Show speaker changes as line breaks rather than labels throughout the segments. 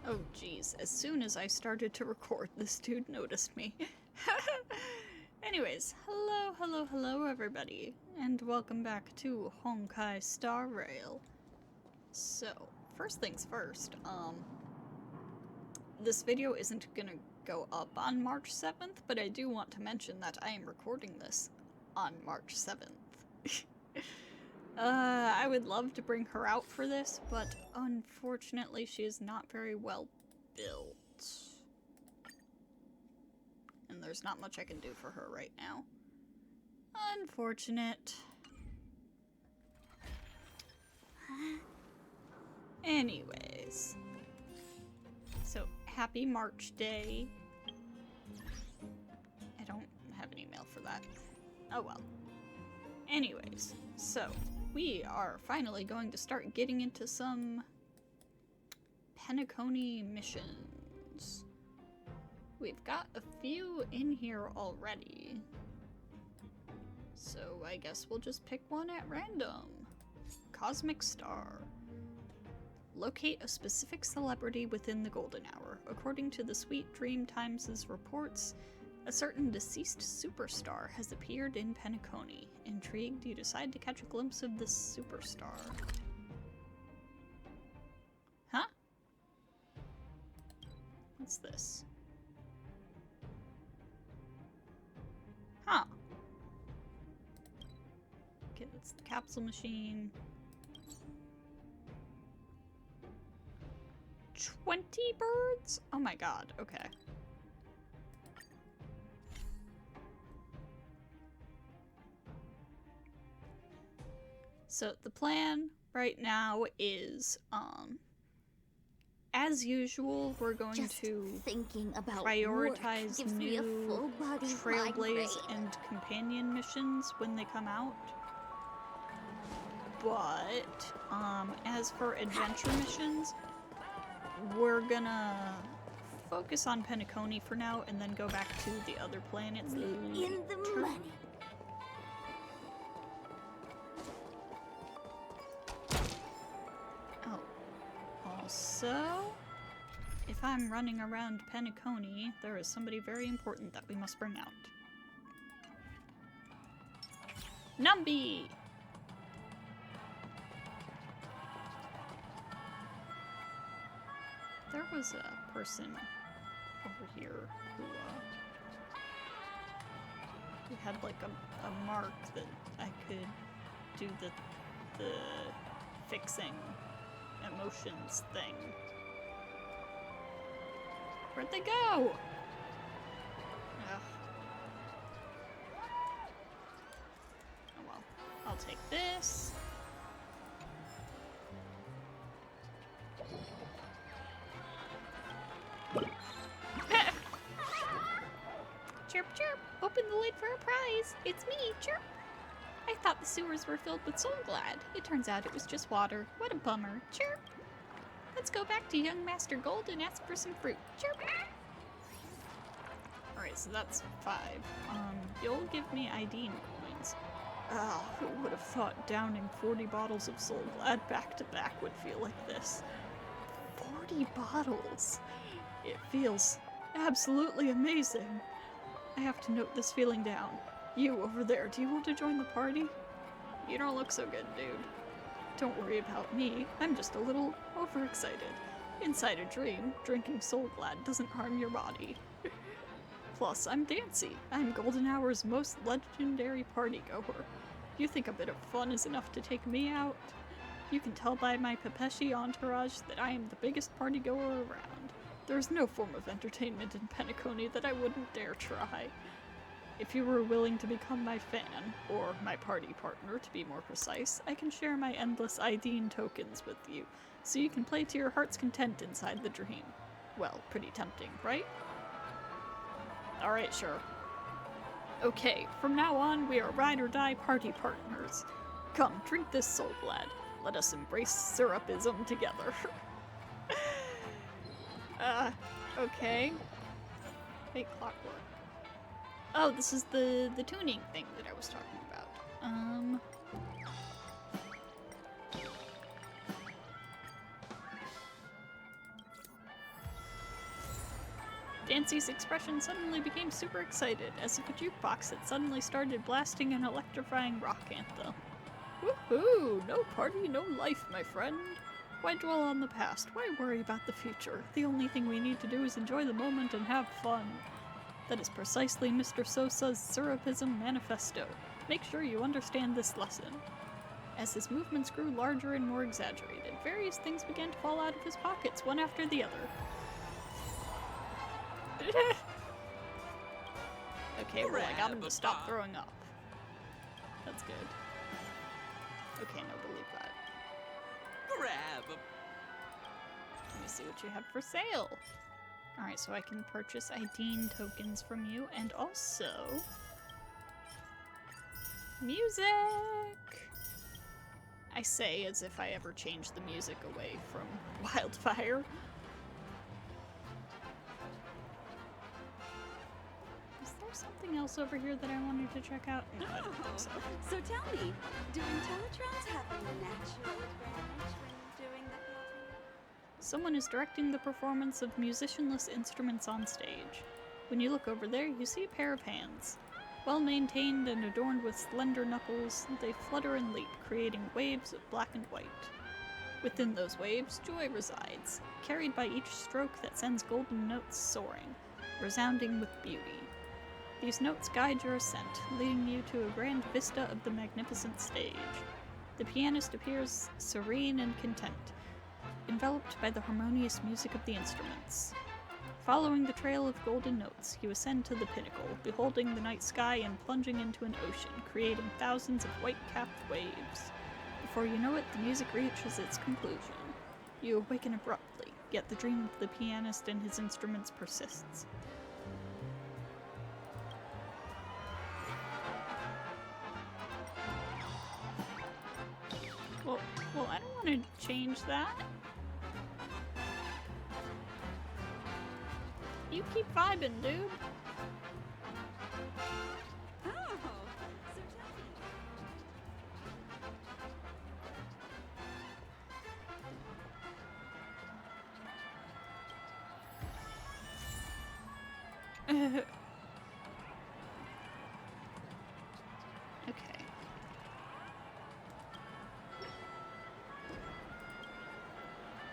Oh geez, as soon as I started to record, this dude noticed me. Anyways, hello everybody, and welcome back to Honkai Star Rail. So, first things first, this video isn't gonna go up on March 7th, but I do want to mention that I am recording this on March 7th. I would love to bring her out for this, but unfortunately she is not very well built. And there's not much I can do for her right now. Unfortunate. Anyways. So, happy March Day. I don't have an email for that. Oh well. Anyways, so we are finally going to start getting into some Penacony missions. We've got a few in here already. So I guess we'll just pick one at random. Cosmic Star. Locate a specific celebrity within the golden hour. According to the Sweet Dream Times' reports, a certain deceased superstar has appeared in Penacony. Intrigued, you decide to catch a glimpse of this superstar. Huh? What's this? Huh. Okay, that's the capsule machine. 20 birds? Oh my god, okay. So the plan right now is, as usual, we're going to prioritize new Trailblaze and Companion missions when they come out. But, as for adventure missions, we're gonna focus on Penacony for now and then go back to the other planets later.
In the money.
Also, if I'm running around Penacony, there is somebody very important that we must bring out. Numby! There was a person over here who had like a mark that I could do the fixing emotions thing. Where'd they go? Ugh. Oh well. I'll take this. Chirp chirp! Open the lid for a prize! It's me, chirp! I thought the sewers were filled with Soul Glad. It turns out it was just water. What a bummer. Chirp! Let's go back to young Master Gold and ask for some fruit. Chirp! Alright, so that's 5. You'll give me ID coins. Ah, who would have thought downing 40 bottles of Soul Glad back to back would feel like this? 40 bottles! It feels absolutely amazing. I have to note this feeling down. You over there, do you want to join the party? You don't look so good, dude. Don't worry about me, I'm just a little overexcited. Inside a dream, drinking Soul Glad doesn't harm your body. Plus, I'm Dancy. I'm Golden Hour's most legendary party goer. You think a bit of fun is enough to take me out? You can tell by my Pepeshi entourage that I am the biggest party goer around. There's no form of entertainment in Penacony that I wouldn't dare try. If you were willing to become my fan, or my party partner to be more precise, I can share my endless Ideen tokens with you, so you can play to your heart's content inside the dream. Well, pretty tempting, right? Alright, sure. Okay, from now on, we are ride or die party partners. Come, drink this Soul Glad. Let us embrace syrupism together. Okay. Fake clockwork. Oh, this is the tuning thing that I was talking about. Dancy's expression suddenly became super excited, as if a jukebox had suddenly started blasting an electrifying rock anthem. Woohoo! No party, no life, my friend. Why dwell on the past? Why worry about the future? The only thing we need to do is enjoy the moment and have fun. That is precisely Mr. Sosa's Syrupism Manifesto. Make sure you understand this lesson. As his movements grew larger and more exaggerated, various things began to fall out of his pockets, one after the other. Okay, well, I got him to stop throwing up. That's good. Okay, no, believe that. Let me see what you have for sale. Alright, so I can purchase ID tokens from you, and also... music! I say as if I ever changed the music away from Wildfire. Is there something else over here that I wanted to check out? No, I don't think so.
So tell me, do Intellitrons have a natural advantage when doing the painting?
Someone is directing the performance of musicianless instruments on stage. When you look over there, you see a pair of hands. Well maintained and adorned with slender knuckles, they flutter and leap, creating waves of black and white. Within those waves, joy resides, carried by each stroke that sends golden notes soaring, resounding with beauty. These notes guide your ascent, leading you to a grand vista of the magnificent stage. The pianist appears serene and content, enveloped by the harmonious music of the instruments. Following the trail of golden notes, you ascend to the pinnacle, beholding the night sky and plunging into an ocean, creating thousands of white-capped waves. Before you know it, the music reaches its conclusion. You awaken abruptly, yet the dream of the pianist and his instruments persists. Well, I don't want to change that. You keep vibing, dude.
Oh, so tell
me. Okay.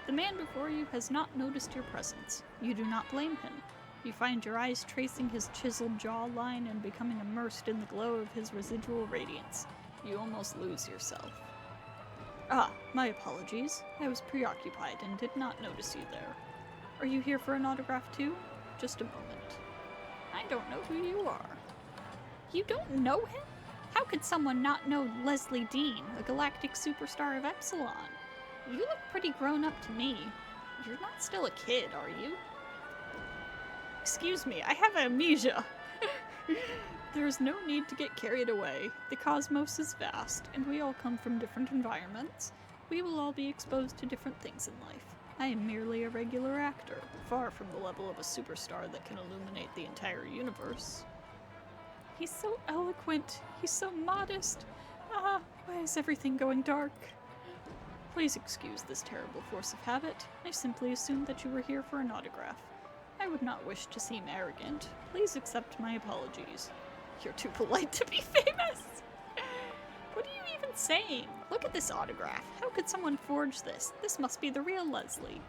The man before you has not noticed your presence. You do not blame him. You find your eyes tracing his chiseled jawline and becoming immersed in the glow of his residual radiance. You almost lose yourself. Ah, my apologies. I was preoccupied and did not notice you there. Are you here for an autograph too? Just a moment. I don't know who you are. You don't know him? How could someone not know Leslie Dean, a galactic superstar of Epsilon? You look pretty grown up to me. You're not still a kid, are you? Excuse me, I have amnesia. There is no need to get carried away. The cosmos is vast, and we all come from different environments. We will all be exposed to different things in life. I am merely a regular actor, far from the level of a superstar that can illuminate the entire universe. He's so eloquent. He's so modest. Ah, why is everything going dark? Please excuse this terrible force of habit. I simply assumed that you were here for an autograph. I would not wish to seem arrogant. Please accept my apologies. You're too polite to be famous. What are you even saying? Look at this autograph. How could someone forge this? This must be the real Leslie.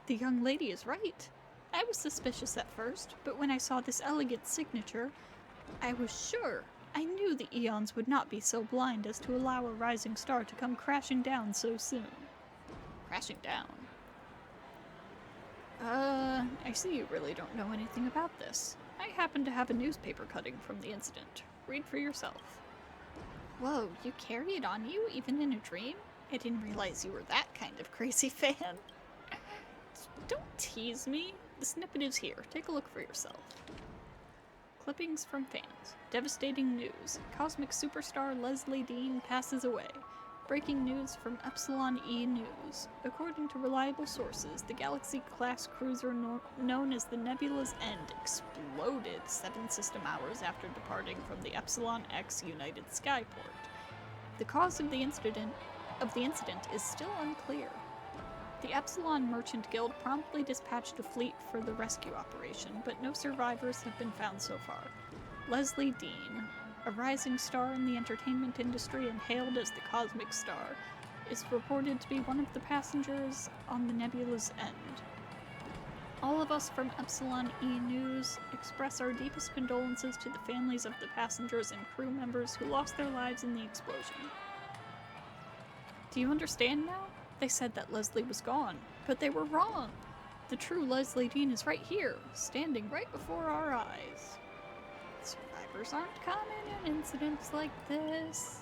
The young lady is right. I was suspicious at first, but when I saw this elegant signature, I was sure. I knew the Eons would not be so blind as to allow a rising star to come crashing down so soon. Crashing down? I see you really don't know anything about this. I happen to have a newspaper cutting from the incident. Read for yourself. Whoa, you carry it on you, even in a dream? I didn't realize you were that kind of crazy fan. Don't tease me. The snippet is here. Take a look for yourself. Clippings from fans. Devastating news. Cosmic superstar Leslie Dean passes away. Breaking news from Epsilon E News. According to reliable sources, the Galaxy-class cruiser known as the Nebula's End exploded 7 system hours after departing from the Epsilon X United Skyport. The cause of the incident is still unclear. The Epsilon Merchant Guild promptly dispatched a fleet for the rescue operation, but no survivors have been found so far. Leslie Dean, a rising star in the entertainment industry and hailed as the Cosmic Star, is reported to be one of the passengers on the Nebula's End. All of us from Epsilon E News express our deepest condolences to the families of the passengers and crew members who lost their lives in the explosion. Do you understand now? They said that Leslie was gone, but they were wrong. The true Leslie Dean is right here, standing right before our eyes. Survivors aren't common in incidents like this.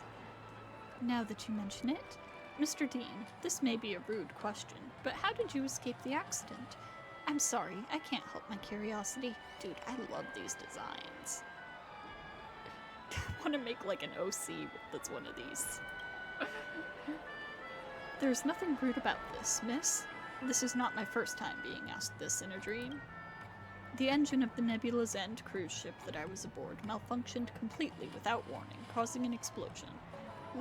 Now that you mention it, Mr. Dean, this may be a rude question, but how did you escape the accident? I'm sorry, I can't help my curiosity. Dude, I love these designs. I want to make like an OC that's one of these. There's nothing rude about this, miss. This is not my first time being asked this in a dream. The engine of the Nebula's End cruise ship that I was aboard malfunctioned completely without warning, causing an explosion.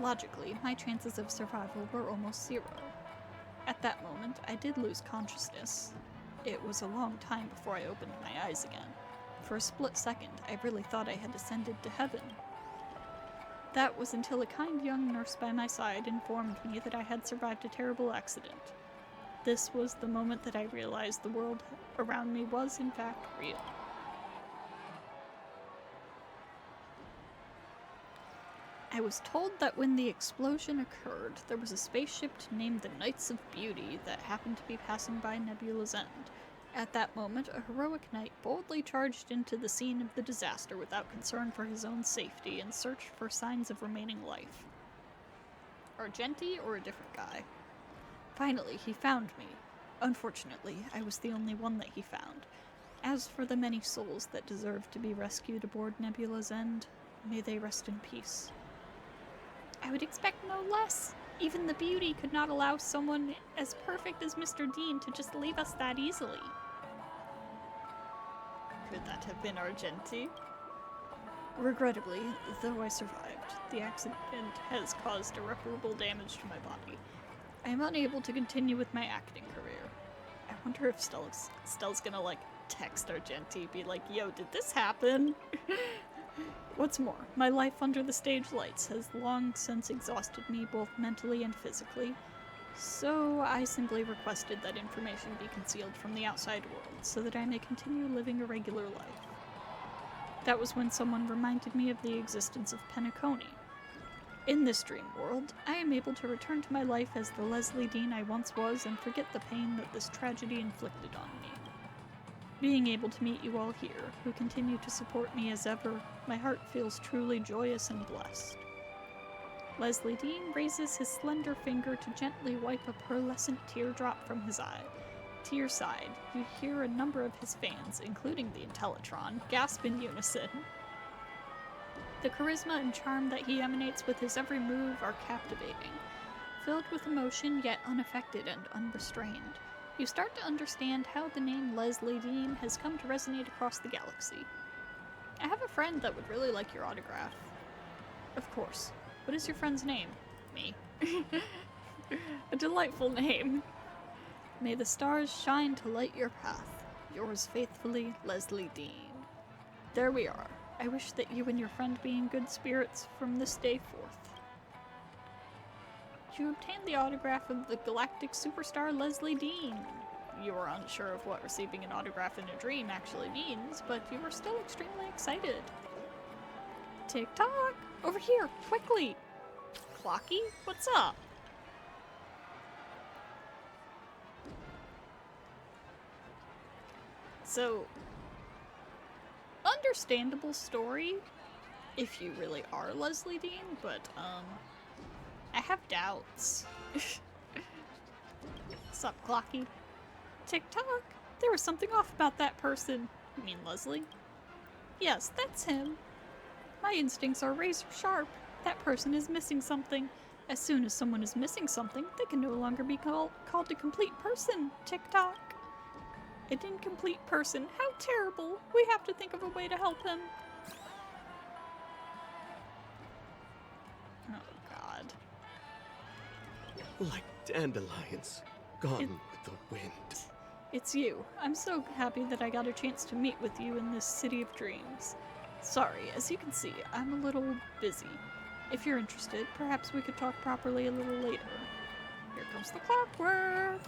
Logically, my chances of survival were almost zero. At that moment, I did lose consciousness. It was a long time before I opened my eyes again. For a split second, I really thought I had ascended to heaven. That was until a kind young nurse by my side informed me that I had survived a terrible accident. This was the moment that I realized the world around me was, in fact, real. I was told that when the explosion occurred, there was a spaceship named the Knights of Beauty that happened to be passing by Nebula's End. At that moment, a heroic knight boldly charged into the scene of the disaster without concern for his own safety and searched for signs of remaining life. Argenti or a different guy? Finally, he found me. Unfortunately, I was the only one that he found. As for the many souls that deserve to be rescued aboard Nebula's End, may they rest in peace. I would expect no less. Even the Beauty could not allow someone as perfect as Mr. Dean to just leave us that easily. Could that have been Argenti? Regrettably, though I survived, the accident has caused irreparable damage to my body. I am unable to continue with my acting career. I wonder if Stell's gonna, like, text Argenti, be like, yo, did this happen? What's more, my life under the stage lights has long since exhausted me both mentally and physically, so I simply requested that information be concealed from the outside world so that I may continue living a regular life. That was when someone reminded me of the existence of Penacony. In this dream world, I am able to return to my life as the Leslie Dean I once was and forget the pain that this tragedy inflicted on me. Being able to meet you all here, who continue to support me as ever, my heart feels truly joyous and blessed. Leslie Dean raises his slender finger to gently wipe a pearlescent teardrop from his eye. To your side, you hear a number of his fans, including the Intellitron, gasp in unison. The charisma and charm that he emanates with his every move are captivating. Filled with emotion, yet unaffected and unrestrained, you start to understand how the name Leslie Dean has come to resonate across the galaxy. I have a friend that would really like your autograph. Of course. What is your friend's name? Me. A delightful name. May the stars shine to light your path. Yours faithfully, Leslie Dean. There we are. I wish that you and your friend be in good spirits from this day forth. You obtained the autograph of the galactic superstar Leslie Dean. You were unsure of what receiving an autograph in a dream actually means, but you were still extremely excited. Tick-tock! Over here, quickly! Clocky, what's up? So, understandable story if you really are Leslie Dean, but, I have doubts. Sup, Clocky? Tick-tock! There was something off about that person. You mean Leslie? Yes, that's him. My instincts are razor sharp. That person is missing something. As soon as someone is missing something, they can no longer be called a complete person. Tick-tock. An incomplete person. How terrible. We have to think of a way to help him. Oh, God.
Like dandelions. Gone with the wind.
It's you. I'm so happy that I got a chance to meet with you in this city of dreams. Sorry, as you can see, I'm a little busy. If you're interested, perhaps we could talk properly a little later. Here comes the clockwork!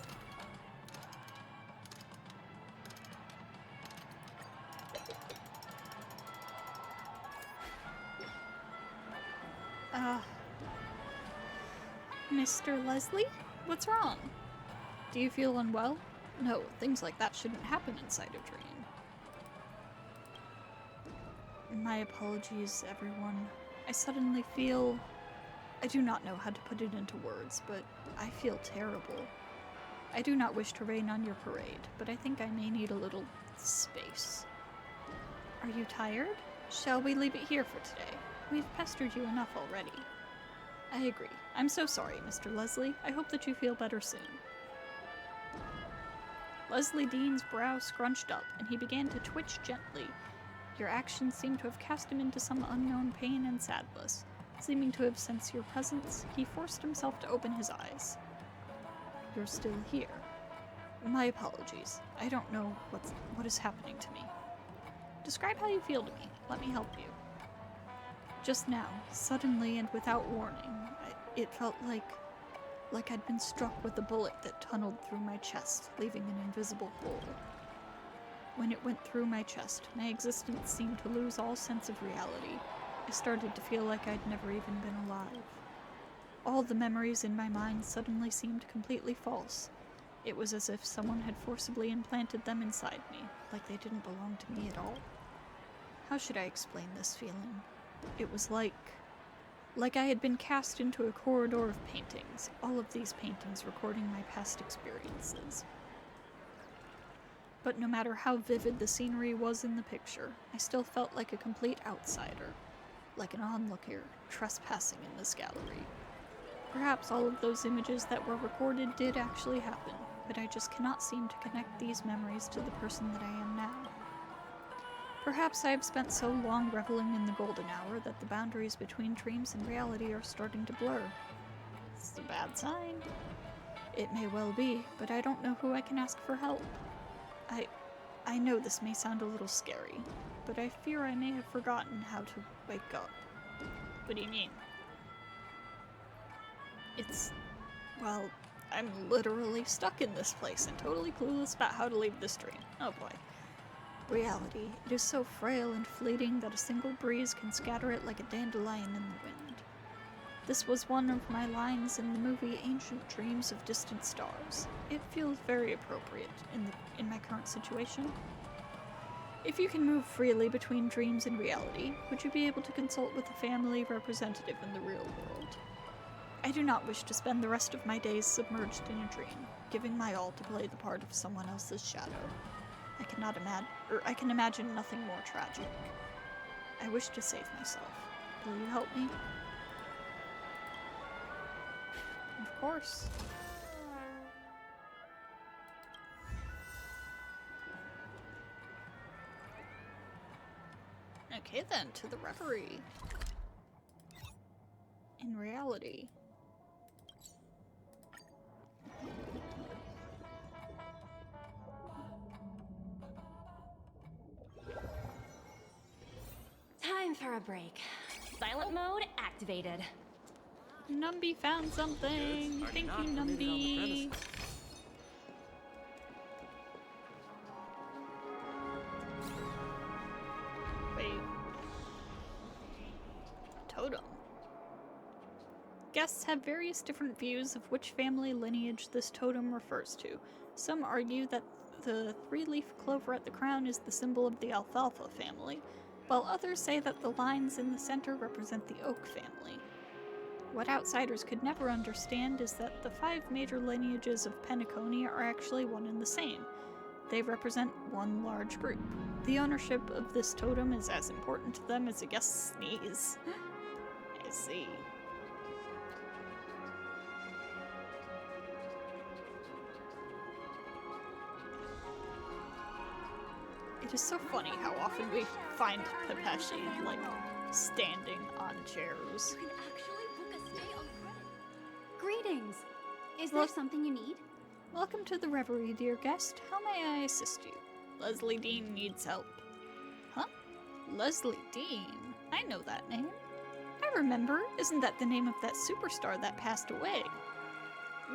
Mr. Leslie? What's wrong? Do you feel unwell? No, things like that shouldn't happen inside a dream. My apologies, everyone. I suddenly feel... I do not know how to put it into words, but I feel terrible. I do not wish to rain on your parade, but I think I may need a little space. Are you tired? Shall we leave it here for today? We've pestered you enough already. I agree. I'm so sorry, Mr. Leslie. I hope that you feel better soon. Leslie Dean's brow scrunched up, and he began to twitch gently. Your actions seemed to have cast him into some unknown pain and sadness. Seeming to have sensed your presence, he forced himself to open his eyes. You're still here. My apologies. I don't know what is happening to me. Describe how you feel to me. Let me help you. Just now, suddenly and without warning, it felt like I'd been struck with a bullet that tunneled through my chest, leaving an invisible hole. When it went through my chest, my existence seemed to lose all sense of reality. I started to feel like I'd never even been alive. All the memories in my mind suddenly seemed completely false. It was as if someone had forcibly implanted them inside me, like they didn't belong to me at all. How should I explain this feeling? It was like I had been cast into a corridor of paintings, all of these paintings recording my past experiences. But no matter how vivid the scenery was in the picture, I still felt like a complete outsider, like an onlooker trespassing in this gallery. Perhaps all of those images that were recorded did actually happen, but I just cannot seem to connect these memories to the person that I am now. Perhaps I have spent so long reveling in the golden hour that the boundaries between dreams and reality are starting to blur. It's a bad sign. It may well be, but I don't know who I can ask for help. I know this may sound a little scary, but I fear I may have forgotten how to wake up. What do you mean? Well, I'm literally stuck in this place and totally clueless about how to leave this dream. Oh boy. Reality, it is so frail and fleeting that a single breeze can scatter it like a dandelion in the wind. This was one of my lines in the movie Ancient Dreams of Distant Stars. It feels very appropriate in my current situation. If you can move freely between dreams and reality, would you be able to consult with a family representative in the real world? I do not wish to spend the rest of my days submerged in a dream, giving my all to play the part of someone else's shadow. I can imagine nothing more tragic. I wish to save myself. Will you help me? Of course. Okay then, to the reverie. In reality.
Time for a break. Silent mode activated.
Numby found something! Thank you, Numby! Wait. Totem. Guests have various different views of which family lineage this totem refers to. Some argue that the three-leaf clover at the crown is the symbol of the alfalfa family, while others say that the lines in the center represent the oak family. What outsiders could never understand is that the 5 major lineages of Penacony are actually one and the same. They represent one large group. The ownership of this totem is as important to them as a guest's sneeze. I see. It is so funny how often we find Pepeshi, like, standing on chairs.
You can actually book a stay on credit. Greetings. Is
Look.
there something you need?
Welcome to the reverie, dear guest. How may I assist you? Leslie Dean needs help. Huh? Leslie Dean? I know that name. I remember. Isn't that the name of that superstar that passed away?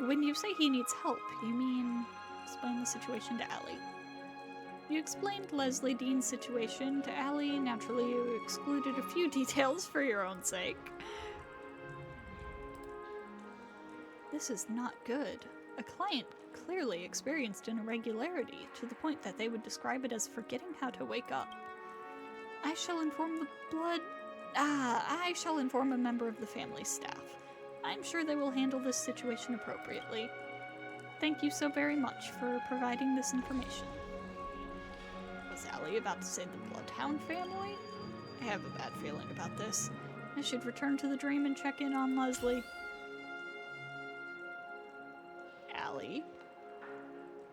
When you say he needs help, you mean explain the situation to Allie. You explained Leslie Dean's situation to Allie. Naturally, you excluded a few details for your own sake. This is not good. A client clearly experienced an irregularity to the point that they would describe it as forgetting how to wake up. I shall inform a member of the family staff. I'm sure they will handle this situation appropriately. Thank you so very much for providing this information. Was Allie about to say the Bloodhound family? I have a bad feeling about this. I should return to the dream and check in on Leslie. Allie?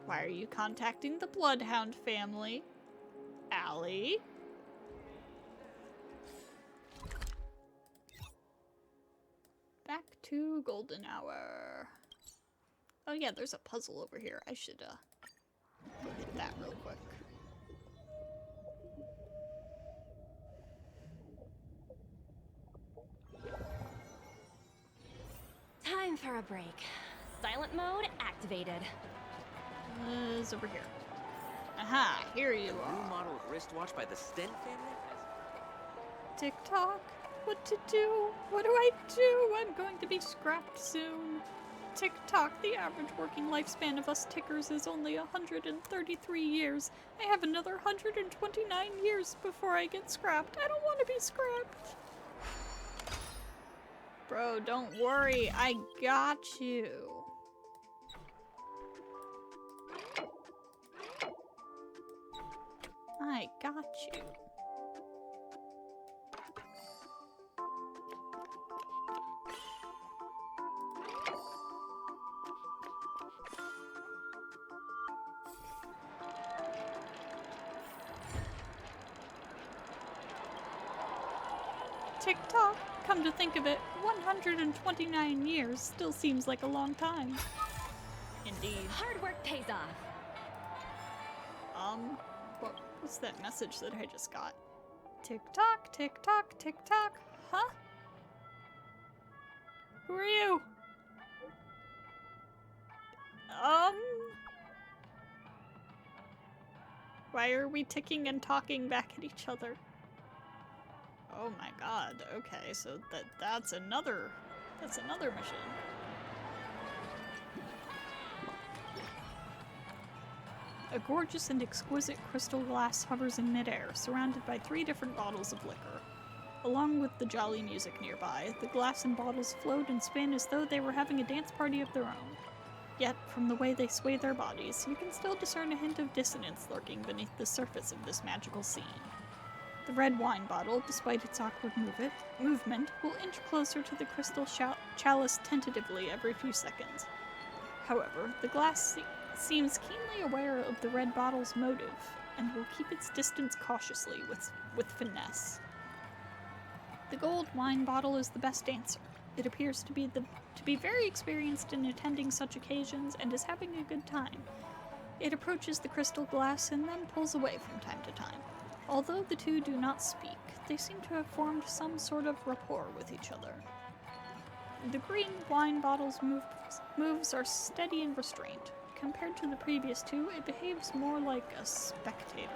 Why are you contacting the Bloodhound family? Allie? Back to golden hour. Oh yeah, there's a puzzle over here. I should go get that real quick.
Time for a break. Silent mode activated.
Is over here. Aha, here you
New
are.
model of wristwatch by the Stent family?
Tick-tock. What to do? What do I do? I'm going to be scrapped soon. Tick-tock, the average working lifespan of us tickers is only 133 years. I have another 129 years before I get scrapped. I don't want to be scrapped. Bro, don't worry. I got you. I got you. Tick-tock. Come to think of it, 129 years still seems like a long time. Indeed.
Hard work pays off.
What was that message that I just got? Tick-tock, tick-tock, tick-tock. Huh? Who are you? Why are we ticking and talking back at each other? Oh my god, okay, so that's another mission. A gorgeous and exquisite crystal glass hovers in midair, surrounded by 3 different bottles of liquor. Along with the jolly music nearby, the glass and bottles float and spin as though they were having a dance party of their own. Yet, from the way they sway their bodies, you can still discern a hint of dissonance lurking beneath the surface of this magical scene. The red wine bottle, despite its awkward movement, will inch closer to the crystal chalice tentatively every few seconds. However, the glass seems keenly aware of the red bottle's motive, and will keep its distance cautiously with finesse. The gold wine bottle is the best dancer. It appears to be very experienced in attending such occasions and is having a good time. It approaches the crystal glass and then pulls away from time to time. Although the two do not speak, they seem to have formed some sort of rapport with each other. The green wine bottle's moves are steady and restrained. Compared to the previous two, it behaves more like a spectator.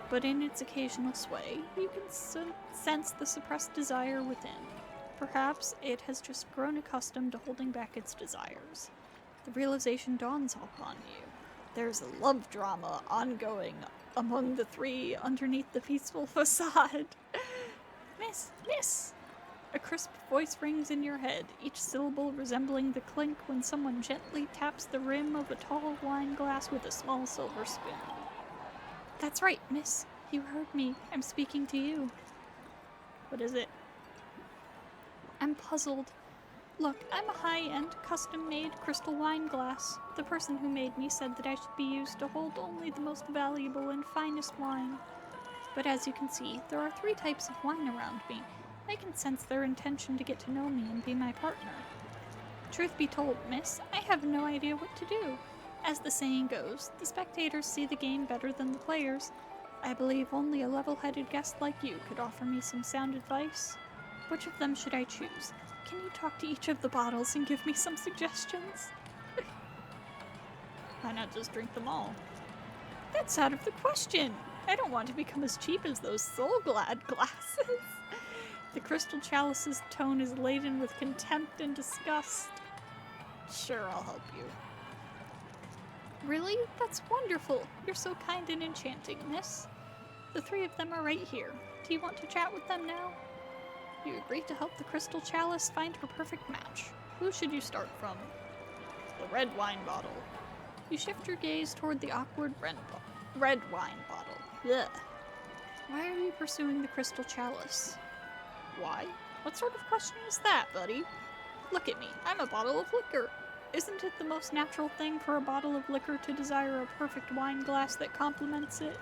But in its occasional sway, you can sense the suppressed desire within. Perhaps it has just grown accustomed to holding back its desires. The realization dawns upon you. There's a love drama ongoing among the 3 underneath the peaceful facade. Miss! A crisp voice rings in your head, each syllable resembling the clink when someone gently taps the rim of a tall wine glass with a small silver spoon. That's right, miss. You heard me. I'm speaking to you. What is it? I'm puzzled. Look, I'm a high-end, custom-made crystal wine glass. The person who made me said that I should be used to hold only the most valuable and finest wine. But as you can see, there are 3 types of wine around me. I can sense their intention to get to know me and be my partner. Truth be told, miss, I have no idea what to do. As the saying goes, the spectators see the game better than the players. I believe only a level-headed guest like you could offer me some sound advice. Which of them should I choose? Can you talk to each of the bottles and give me some suggestions? Why not just drink them all? That's out of the question! I don't want to become as cheap as those Soul-Glad glasses. The Crystal Chalice's tone is laden with contempt and disgust. Sure, I'll help you. Really? That's wonderful. You're so kind and enchanting, miss. The three of them are right here. Do you want to chat with them now? You agreed to help the Crystal Chalice find her perfect match. Who should you start from? The red wine bottle. You shift your gaze toward the awkward red wine bottle. Ugh. Why are you pursuing the Crystal Chalice? Why? What sort of question is that, buddy? Look at me. I'm a bottle of liquor. Isn't it the most natural thing for a bottle of liquor to desire a perfect wine glass that complements it?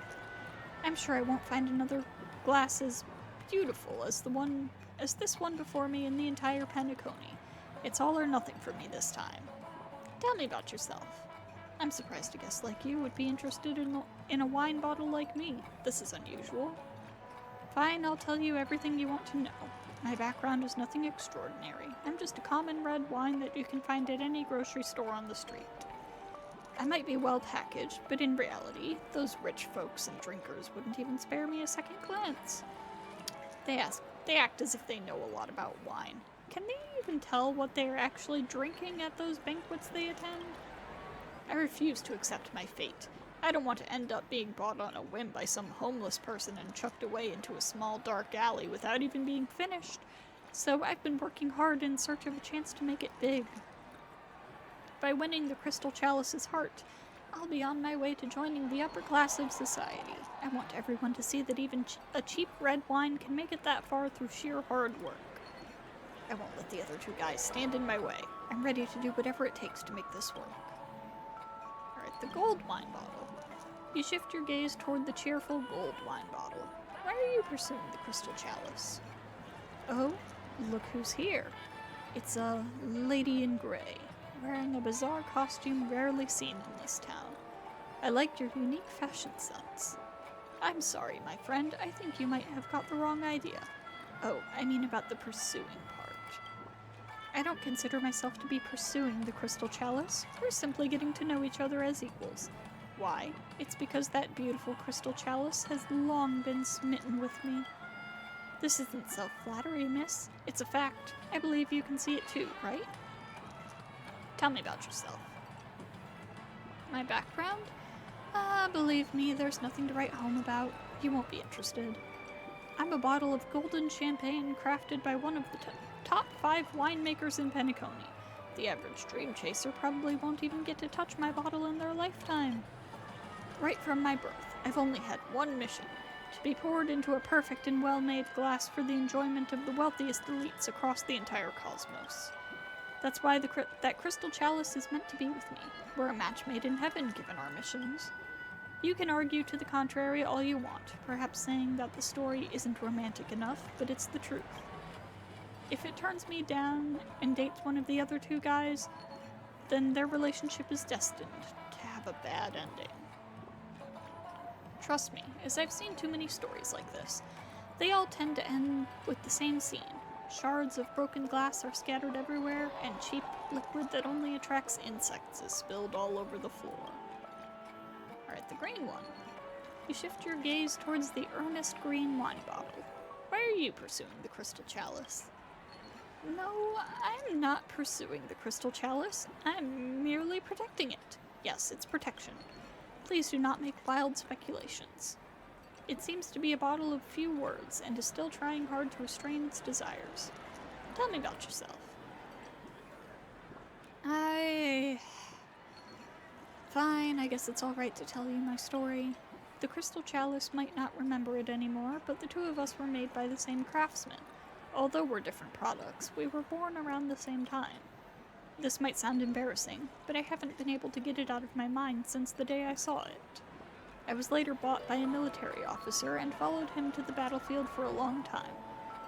I'm sure I won't find another glass as beautiful as this one before me in the entire Penacony. It's all or nothing for me this time. Tell me about yourself. I'm surprised a guest like you would be interested in a wine bottle like me. This is unusual. Fine, I'll tell you everything you want to know. My background is nothing extraordinary. I'm just a common red wine that you can find at any grocery store on the street. I might be well packaged, but in reality, those rich folks and drinkers wouldn't even spare me a second glance. They act as if they know a lot about wine. Can they even tell what they are actually drinking at those banquets they attend? I refuse to accept my fate. I don't want to end up being bought on a whim by some homeless person and chucked away into a small dark alley without even being finished. So I've been working hard in search of a chance to make it big. By winning the Crystal Chalice's heart, I'll be on my way to joining the upper class of society. I want everyone to see that even a cheap red wine can make it that far through sheer hard work. I won't let the other two guys stand in my way. I'm ready to do whatever it takes to make this work. Alright, the gold wine bottle. You shift your gaze toward the cheerful gold wine bottle. Why are you pursuing the Crystal Chalice? Oh, look who's here. It's a lady in gray, wearing a bizarre costume rarely seen in this town. I liked your unique fashion sense. I'm sorry, my friend. I think you might have got the wrong idea. Oh, I mean about the pursuing part. I don't consider myself to be pursuing the Crystal Chalice. We're simply getting to know each other as equals. Why? It's because that beautiful Crystal Chalice has long been smitten with me. This isn't self-flattery, miss. It's a fact. I believe you can see it too, right? Tell me about yourself. My background? Believe me, there's nothing to write home about. You won't be interested. I'm a bottle of golden champagne crafted by one of the top 5 winemakers in Penacony. The average dream chaser probably won't even get to touch my bottle in their lifetime. Right from my birth, I've only had one mission, to be poured into a perfect and well-made glass for the enjoyment of the wealthiest elites across the entire cosmos. That's why that Crystal Chalice is meant to be with me. We're a match made in heaven, given our missions. You can argue to the contrary all you want, perhaps saying that the story isn't romantic enough, but it's the truth. If it turns me down and dates one of the other two guys, then their relationship is destined to have a bad ending. Trust me, as I've seen too many stories like this. They all tend to end with the same scene. Shards of broken glass are scattered everywhere, and cheap liquid that only attracts insects is spilled all over the floor. Alright, the green one. You shift your gaze towards the earnest green wine bottle. Why are you pursuing the Crystal Chalice? No, I'm not pursuing the Crystal Chalice. I'm merely protecting it. Yes, it's protection. Please do not make wild speculations. It seems to be a bottle of few words, and is still trying hard to restrain its desires. Tell me about yourself. Fine, I guess it's alright to tell you my story. The Crystal Chalice might not remember it anymore, but the two of us were made by the same craftsman. Although we're different products, we were born around the same time. This might sound embarrassing, but I haven't been able to get it out of my mind since the day I saw it. I was later bought by a military officer and followed him to the battlefield for a long time.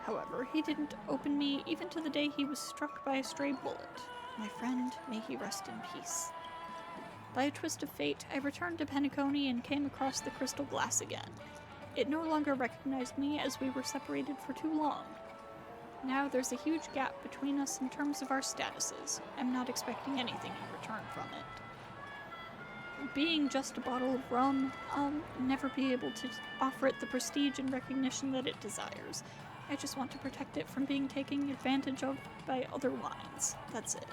However, he didn't open me even to the day he was struck by a stray bullet. My friend, may he rest in peace. By a twist of fate, I returned to Penacony and came across the crystal glass again. It no longer recognized me as we were separated for too long. Now there's a huge gap between us in terms of our statuses. I'm not expecting anything in return from it. Being just a bottle of rum, I'll never be able to offer it the prestige and recognition that it desires. I just want to protect it from being taken advantage of by other wines. That's it.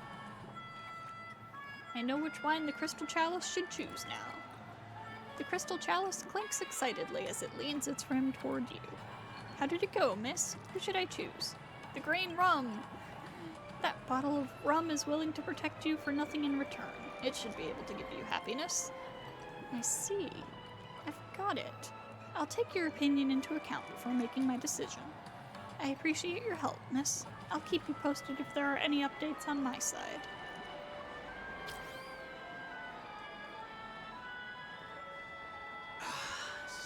I know which wine the Crystal Chalice should choose now. The Crystal Chalice clinks excitedly as it leans its rim toward you. How did it go, miss? Who should I choose? The green rum! That bottle of rum is willing to protect you for nothing in return. It should be able to give you happiness. I see. I've got it. I'll take your opinion into account before making my decision. I appreciate your help, miss. I'll keep you posted if there are any updates on my side.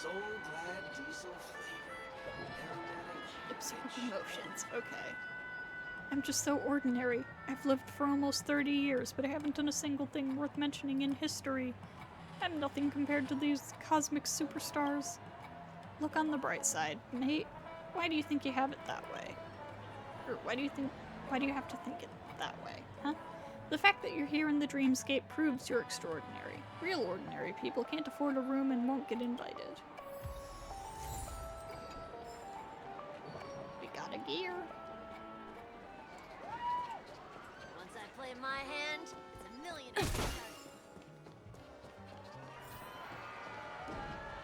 So glad diesel flavored.
Absurd emotions, okay. I'm just so ordinary. I've lived for almost 30 years, but I haven't done a single thing worth mentioning in history. I'm nothing compared to these cosmic superstars. Look on the bright side, mate. Why do you think you have it that way? Or why do you have to think it that way, huh? The fact that you're here in the dreamscape proves you're extraordinary. Real ordinary people can't afford a room and won't get invited. We got a gear.
Once I play my hand, it's a million.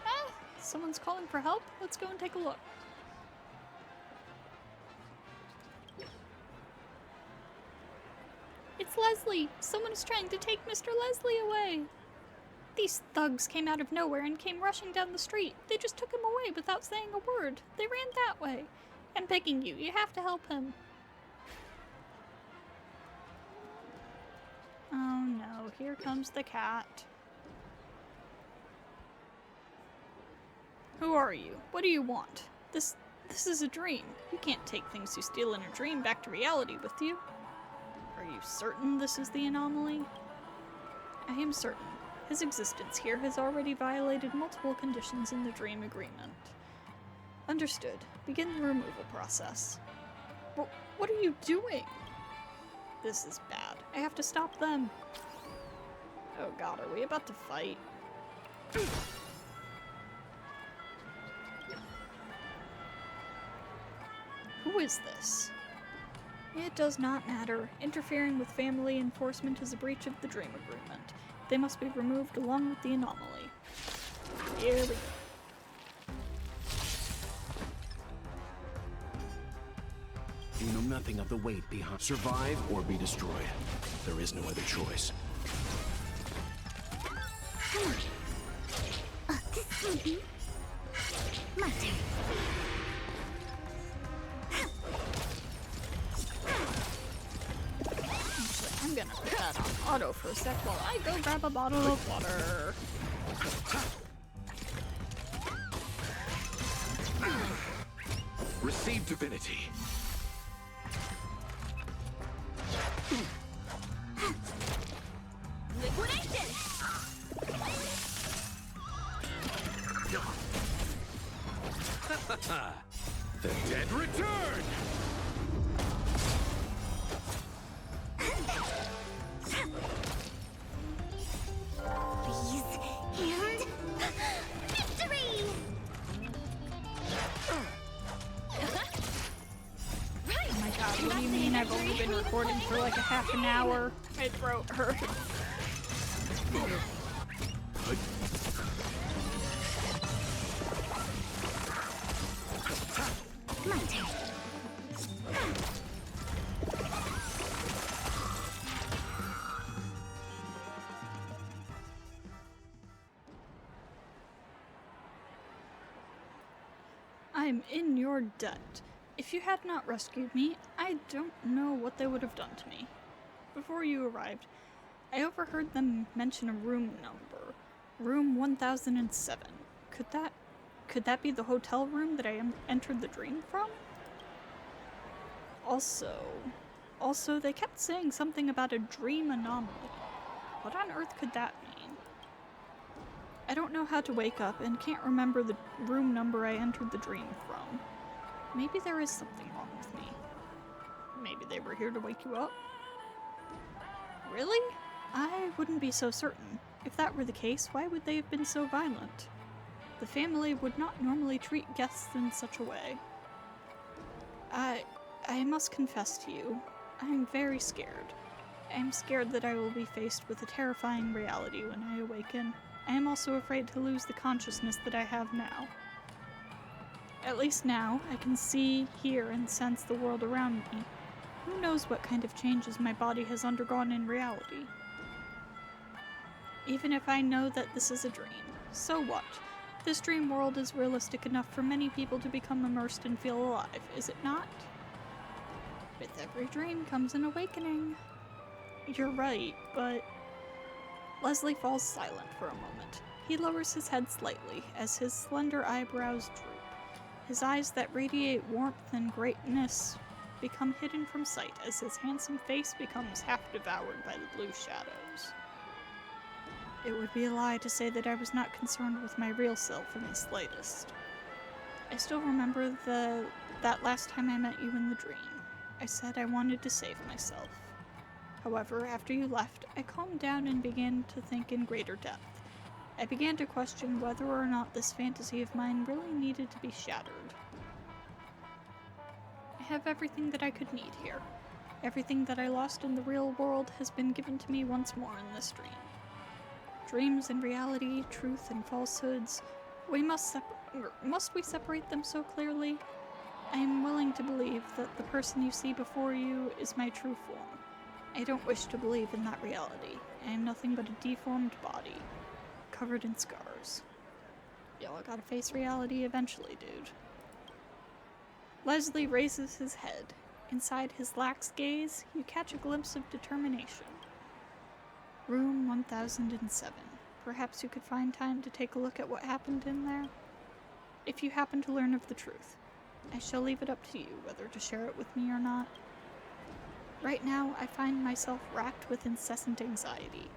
Ah! Someone's calling for help? Let's go and take a look. It's Leslie! Someone is trying to take Mr. Leslie away! These thugs came out of nowhere and came rushing down the street. They just took him away without saying a word. They ran that way. I'm begging you, you have to help him. Oh no, here comes the cat. Who are you? What do you want? This is a dream. You can't take things you steal in a dream back to reality with you. Are you certain this is the anomaly? I am certain. His existence here has already violated multiple conditions in the dream agreement. Understood. Begin the removal process. What are you doing? This is bad. I have to stop them. Oh god, are we about to fight? Who is this? It does not matter. Interfering with family enforcement is a breach of the dream agreement. They must be removed along with the anomaly. Here we go.
You know nothing of the weight behind. Survive or be destroyed. There is no other choice.
My turn.
I'm gonna put that on auto for a sec while I go grab a bottle of water.
Receive divinity.
Liquidation!
The dead return!
Please, and victory! Right.
Oh my god, what do you mean I've only been recording for like a half an hour? My throat hurts.
My turn.
I'm in your debt. If you had not rescued me, I don't know what they would have done to me. Before you arrived, I overheard them mention a room number. Room 1007. Could that be the hotel room that I entered the dream from? Also, they kept saying something about a dream anomaly. What on earth could that mean? I don't know how to wake up and can't remember the room number I entered the dream from. Maybe there is something wrong with me. Maybe they were here to wake you up? Really? I wouldn't be so certain. If that were the case, why would they have been so violent? The family would not normally treat guests in such a way. I must confess to you, I am very scared. I am scared that I will be faced with a terrifying reality when I awaken. I am also afraid to lose the consciousness that I have now. At least now, I can see, hear, and sense the world around me. Who knows what kind of changes my body has undergone in reality? Even if I know that this is a dream, so what? This dream world is realistic enough for many people to become immersed and feel alive, is it not? With every dream comes an awakening. You're right, but... Leslie falls silent for a moment. He lowers his head slightly as his slender eyebrows droop. His eyes that radiate warmth and greatness become hidden from sight as his handsome face becomes half devoured by the blue shadows. It would be a lie to say that I was not concerned with my real self in the slightest. I still remember that last time I met you in the dream. I said I wanted to save myself. However, after you left, I calmed down and began to think in greater depth. I began to question whether or not this fantasy of mine really needed to be shattered. I have everything that I could need here. Everything that I lost in the real world has been given to me once more in this dream. Dreams and reality, truth and falsehoods, must we separate them so clearly? I am willing to believe that the person you see before you is my true form. I don't wish to believe in that reality. I am nothing but a deformed body, covered in scars. Y'all gotta face reality eventually, dude. Leslie raises his head. Inside his lax gaze, you catch a glimpse of determination. Room 1007. Perhaps you could find time to take a look at what happened in there? If you happen to learn of the truth, I shall leave it up to you whether to share it with me or not. Right now, I find myself racked with incessant anxiety.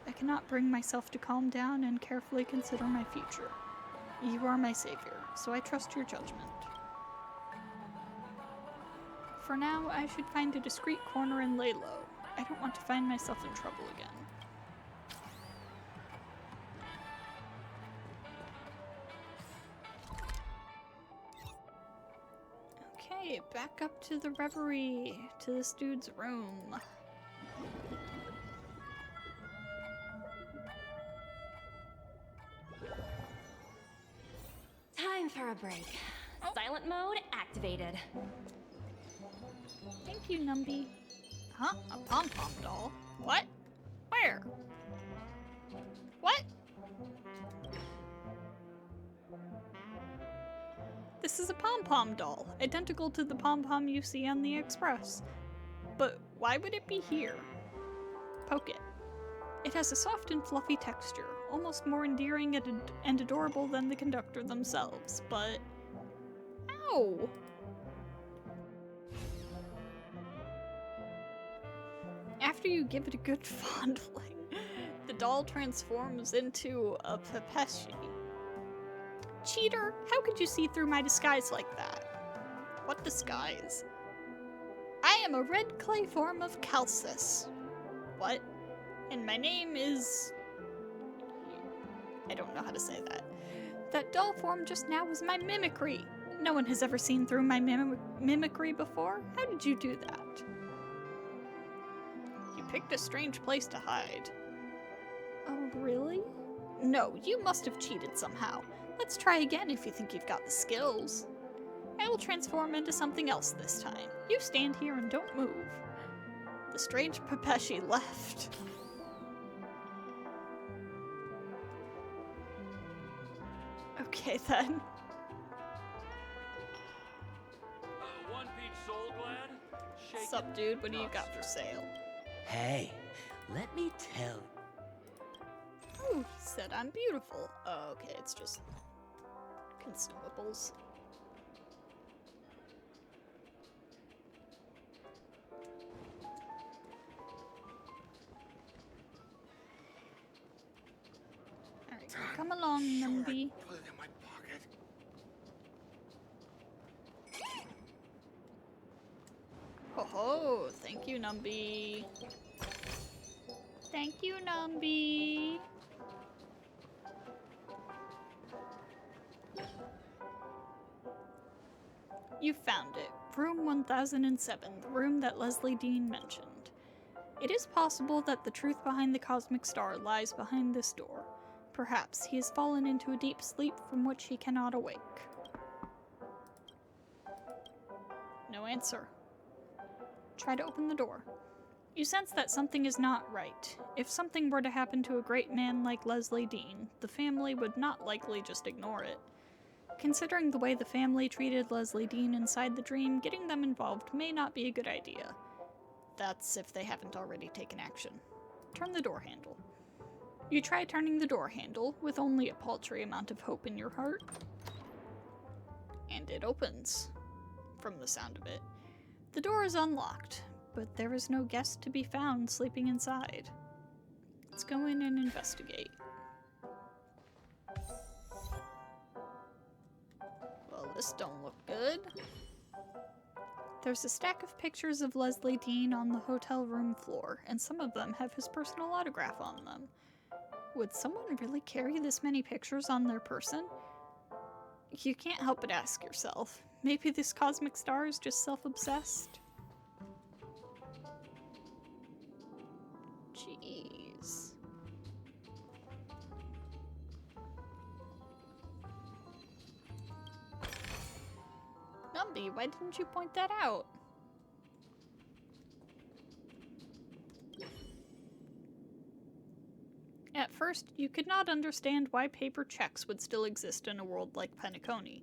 I cannot bring myself to calm down and carefully consider my future. You are my savior, so I trust your judgment. For now, I should find a discreet corner and lay low. I don't want to find myself in trouble again. Okay, back up to the reverie, to this dude's room.
Time for a break. Silent mode activated.
Thank you, Numby. Huh? A pom-pom doll? What? Where? What? This is a pom-pom doll, identical to the pom-pom you see on the Express. But why would it be here? Poke it. It has a soft and fluffy texture, almost more endearing and adorable than the conductor themselves, but... Ow! After you give it a good fondling, the doll transforms into a Pepeshi. Cheater! How could you see through my disguise like that? What disguise? I am a red clay form of Calcis. What? And my name is... I don't know how to say that. That doll form just now was my mimicry. No one has ever seen through my mimicry before. How did you do that? You picked a strange place to hide. Oh, really? No, you must have cheated somehow. Let's try again if you think you've got the skills. I will transform into something else this time. You stand here and don't move. The strange Pepeshi left. Okay then.
One peach sold, lad.
Sup, dude? What do you got for sale?
Hey, let me tell.
Oh, he said I'm beautiful. Oh, okay, it's just consumables. Alright, Come along, Numby.
Put it in my pocket.
Ho ho! Thank you, Numby. Thank you, Numby. You found it. Room 1007, the room that Leslie Dean mentioned. It is possible that the truth behind the cosmic star lies behind this door. Perhaps he has fallen into a deep sleep from which he cannot awake. No answer. Try to open the door. You sense that something is not right. If something were to happen to a great man like Leslie Dean, the family would not likely just ignore it. Considering the way the family treated Leslie Dean inside the dream, getting them involved may not be a good idea. That's if they haven't already taken action. Turn the door handle. You try turning the door handle with only a paltry amount of hope in your heart. And it opens, from the sound of it. The door is unlocked, but there is no guest to be found sleeping inside. Let's go in and investigate. Well, this don't look good. There's a stack of pictures of Leslie Dean on the hotel room floor, and some of them have his personal autograph on them. Would someone really carry this many pictures on their person? You can't help but ask yourself, maybe this cosmic star is just self-obsessed? Jeez. Numby, why didn't you point that out? At first, you could not understand why paper checks would still exist in a world like Penacony.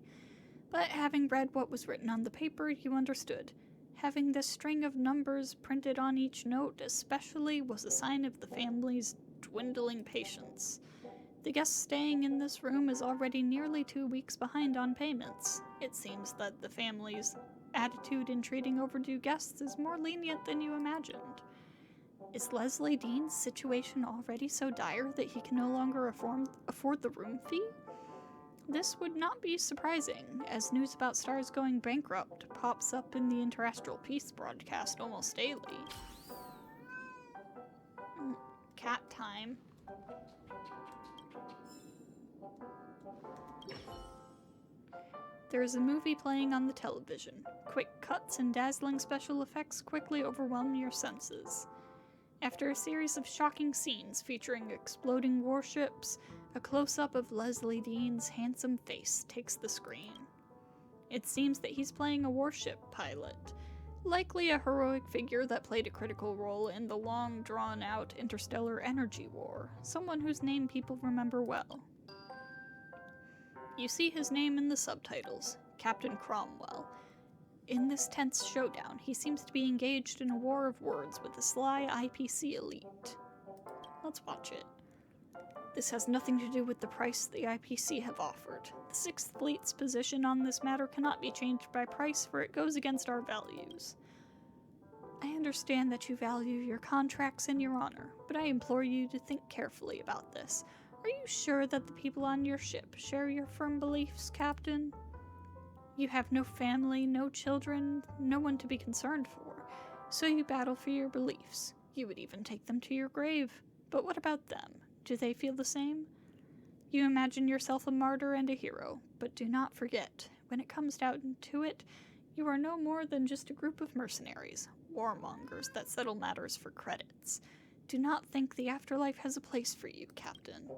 But having read what was written on the paper, you understood. Having this string of numbers printed on each note especially was a sign of the family's dwindling patience. The guest staying in this room is already nearly 2 weeks behind on payments. It seems that the family's attitude in treating overdue guests is more lenient than you imagined. Is Leslie Dean's situation already so dire that he can no longer afford the room fee? This would not be surprising, as news about stars going bankrupt pops up in the Interastral Peace broadcast almost daily. Cat time. There is a movie playing on the television. Quick cuts and dazzling special effects quickly overwhelm your senses. After a series of shocking scenes featuring exploding warships, a close-up of Leslie Dean's handsome face takes the screen. It seems that he's playing a warship pilot, likely a heroic figure that played a critical role in the long, drawn-out interstellar energy war, someone whose name people remember well. You see his name in the subtitles, Captain Cromwell. In this tense showdown, he seems to be engaged in a war of words with a sly IPC elite. Let's watch it. This has nothing to do with the price the IPC have offered. The Sixth Fleet's position on this matter cannot be changed by price, for it goes against our values. I understand that you value your contracts and your honor, but I implore you to think carefully about this. Are you sure that the people on your ship share your firm beliefs, Captain? You have no family, no children, no one to be concerned for, so you battle for your beliefs. You would even take them to your grave. But what about them? Do they feel the same? You imagine yourself a martyr and a hero, but do not forget, when it comes down to it, you are no more than just a group of mercenaries, warmongers that settle matters for credits. Do not think the afterlife has a place for you, Captain.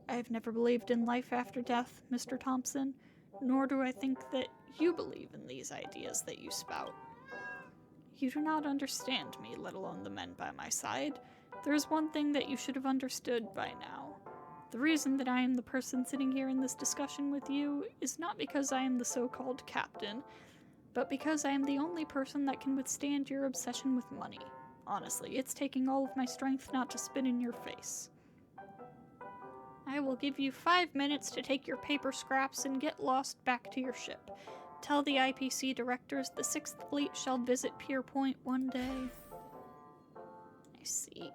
I have never believed in life after death, Mr. Thompson, nor do I think that you believe in these ideas that you spout. You do not understand me, let alone the men by my side. There is one thing that you should have understood by now. The reason that I am the person sitting here in this discussion with you is not because I am the so-called captain, but because I am the only person that can withstand your obsession with money. Honestly, it's taking all of my strength not to spit in your face. I will give you 5 minutes to take your paper scraps and get lost back to your ship. Tell the IPC directors the Sixth Fleet shall visit Pier Point one day. I see.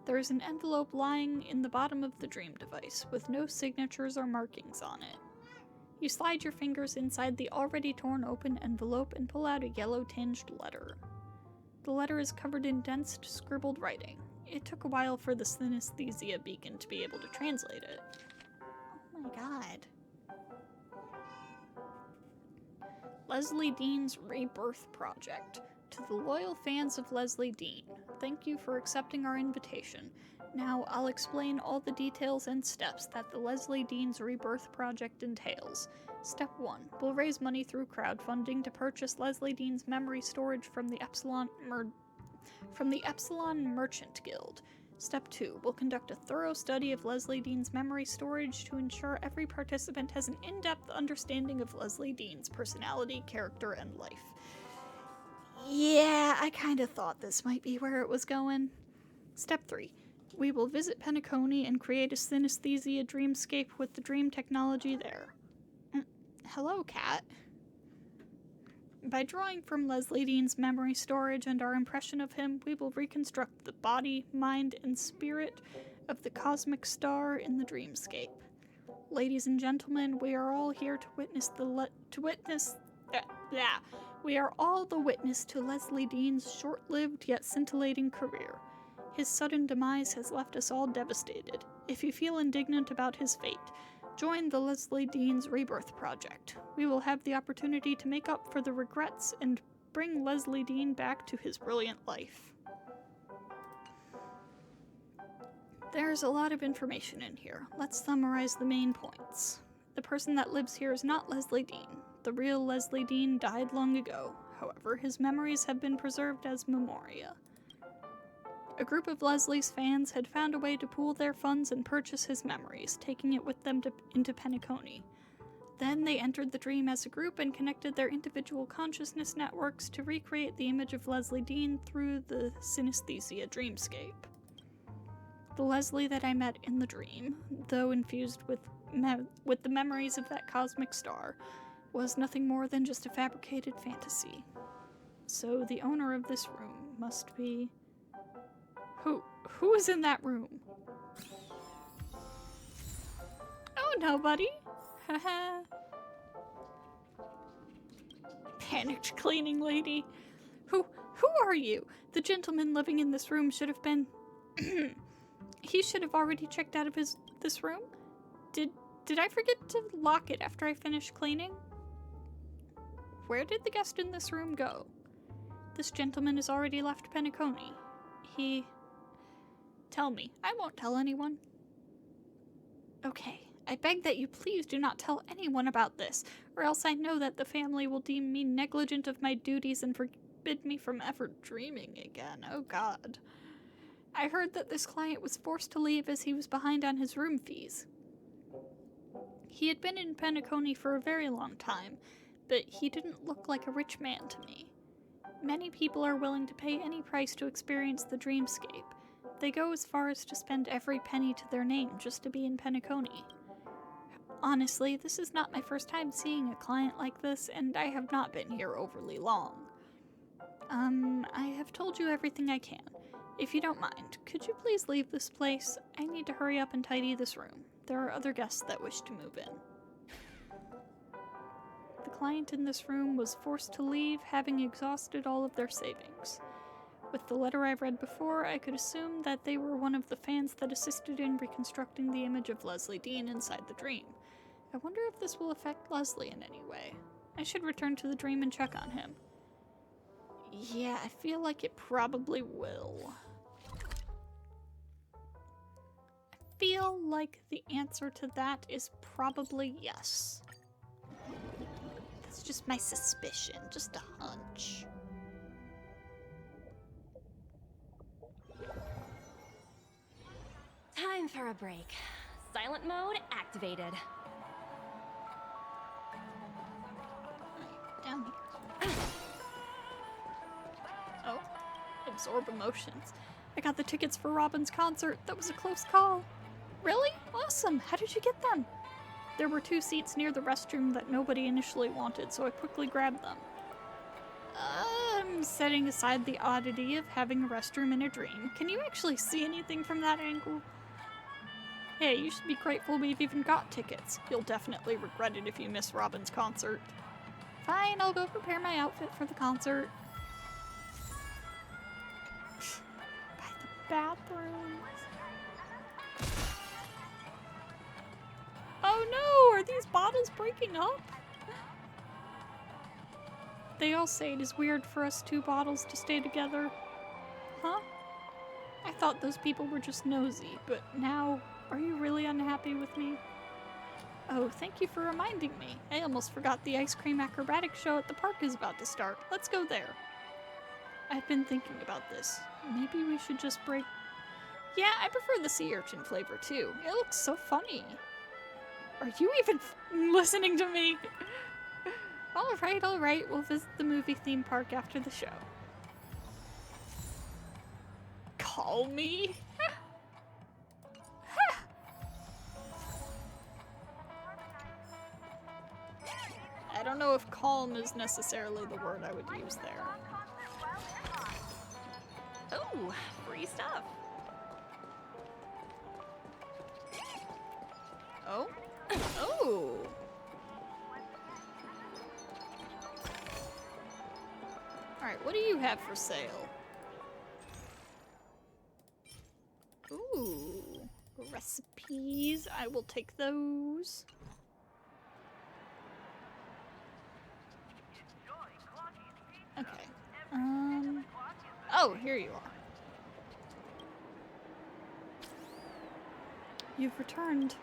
There is an envelope lying in the bottom of the dream device, with no signatures or markings on it. You slide your fingers inside the already torn open envelope and pull out a yellow-tinged letter. The letter is covered in dense, scribbled writing. It took a while for the synesthesia beacon to be able to translate it. Oh my god. Leslie Dean's Rebirth Project. To the loyal fans of Leslie Dean, thank you for accepting our invitation. Now I'll explain all the details and steps that the Leslie Dean's Rebirth Project entails. Step 1. We'll raise money through crowdfunding to purchase Leslie Dean's memory storage from the Epsilon Merchant Guild. Step 2. We'll conduct a thorough study of Leslie Dean's memory storage to ensure every participant has an in-depth understanding of Leslie Dean's personality, character, and life. Yeah, I kinda thought this might be where it was going. Step 3. We will visit Penacony and create a synesthesia dreamscape with the dream technology there. Hello, Cat. By drawing from Leslie Dean's memory storage and our impression of him, we will reconstruct the body, mind, and spirit of the cosmic star in the dreamscape. Ladies and gentlemen, we are all here to witness We are all the witness to Leslie Dean's short-lived yet scintillating career. His sudden demise has left us all devastated. If you feel indignant about his fate, join the Leslie Dean's Rebirth Project. We will have the opportunity to make up for the regrets and bring Leslie Dean back to his brilliant life. There's a lot of information in here. Let's summarize the main points. The person that lives here is not Leslie Dean. The real Leslie Dean died long ago. However, his memories have been preserved as memoria. A group of Leslie's fans had found a way to pool their funds and purchase his memories, taking it with them into Penacony. Then they entered the dream as a group and connected their individual consciousness networks to recreate the image of Leslie Dean through the synesthesia dreamscape. The Leslie that I met in the dream, though infused with the memories of that cosmic star, was nothing more than just a fabricated fantasy. So the owner of this room must be... Who is in that room? Oh, nobody. Haha. Panicked cleaning lady. Who are you? The gentleman living in this room should have been... He should have already checked out of this room? Did I forget to lock it after I finished cleaning? Where did the guest in this room go? This gentleman has already left Penacony. Tell me. I won't tell anyone. Okay. I beg that you please do not tell anyone about this, or else I know that the family will deem me negligent of my duties and forbid me from ever dreaming again. Oh God. I heard that this client was forced to leave as he was behind on his room fees. He had been in Penacony for a very long time, but he didn't look like a rich man to me. Many people are willing to pay any price to experience the dreamscape. They go as far as to spend every penny to their name just to be in Penacony. Honestly, this is not my first time seeing a client like this, and I have not been here overly long. I have told you everything I can. If you don't mind, could you please leave this place? I need to hurry up and tidy this room. There are other guests that wish to move in. The client in this room was forced to leave, having exhausted all of their savings. With the letter I read before, I could assume that they were one of the fans that assisted in reconstructing the image of Leslie Dean inside the dream. I wonder if this will affect Leslie in any way. I should return to the dream and check on him. Yeah, I feel like it probably will. I feel like the answer to that is probably yes. That's just my suspicion, just a hunch.
Time for a break. Silent mode activated.
Down here. Oh, absorb emotions. I got the tickets for Robin's concert. That was a close call. Really? Awesome. How did you get them? There were 2 seats near the restroom that nobody initially wanted, so I quickly grabbed them. I'm setting aside the oddity of having a restroom in a dream, can you actually see anything from that angle? Hey, you should be grateful we've even got tickets. You'll definitely regret it if you miss Robin's concert. Fine, I'll go prepare my outfit for the concert. By the bathroom. Oh no, are these bottles breaking up? They all say it is weird for us two bottles to stay together. Huh? I thought those people were just nosy, but now, are you really unhappy with me? Oh, thank you for reminding me. I almost forgot the ice cream acrobatic show at the park is about to start. Let's go there. I've been thinking about this. Maybe we should just break... Yeah, I prefer the sea urchin flavor too. It looks so funny. Are you even listening to me? Alright, we'll visit the movie theme park after the show. Call me? I don't know if calm is necessarily the word I would use there.
Oh, free stuff.
Oh? Oh! Alright, what do you have for sale? Ooh, recipes. I will take those. Okay. Oh, here you are. You've returned.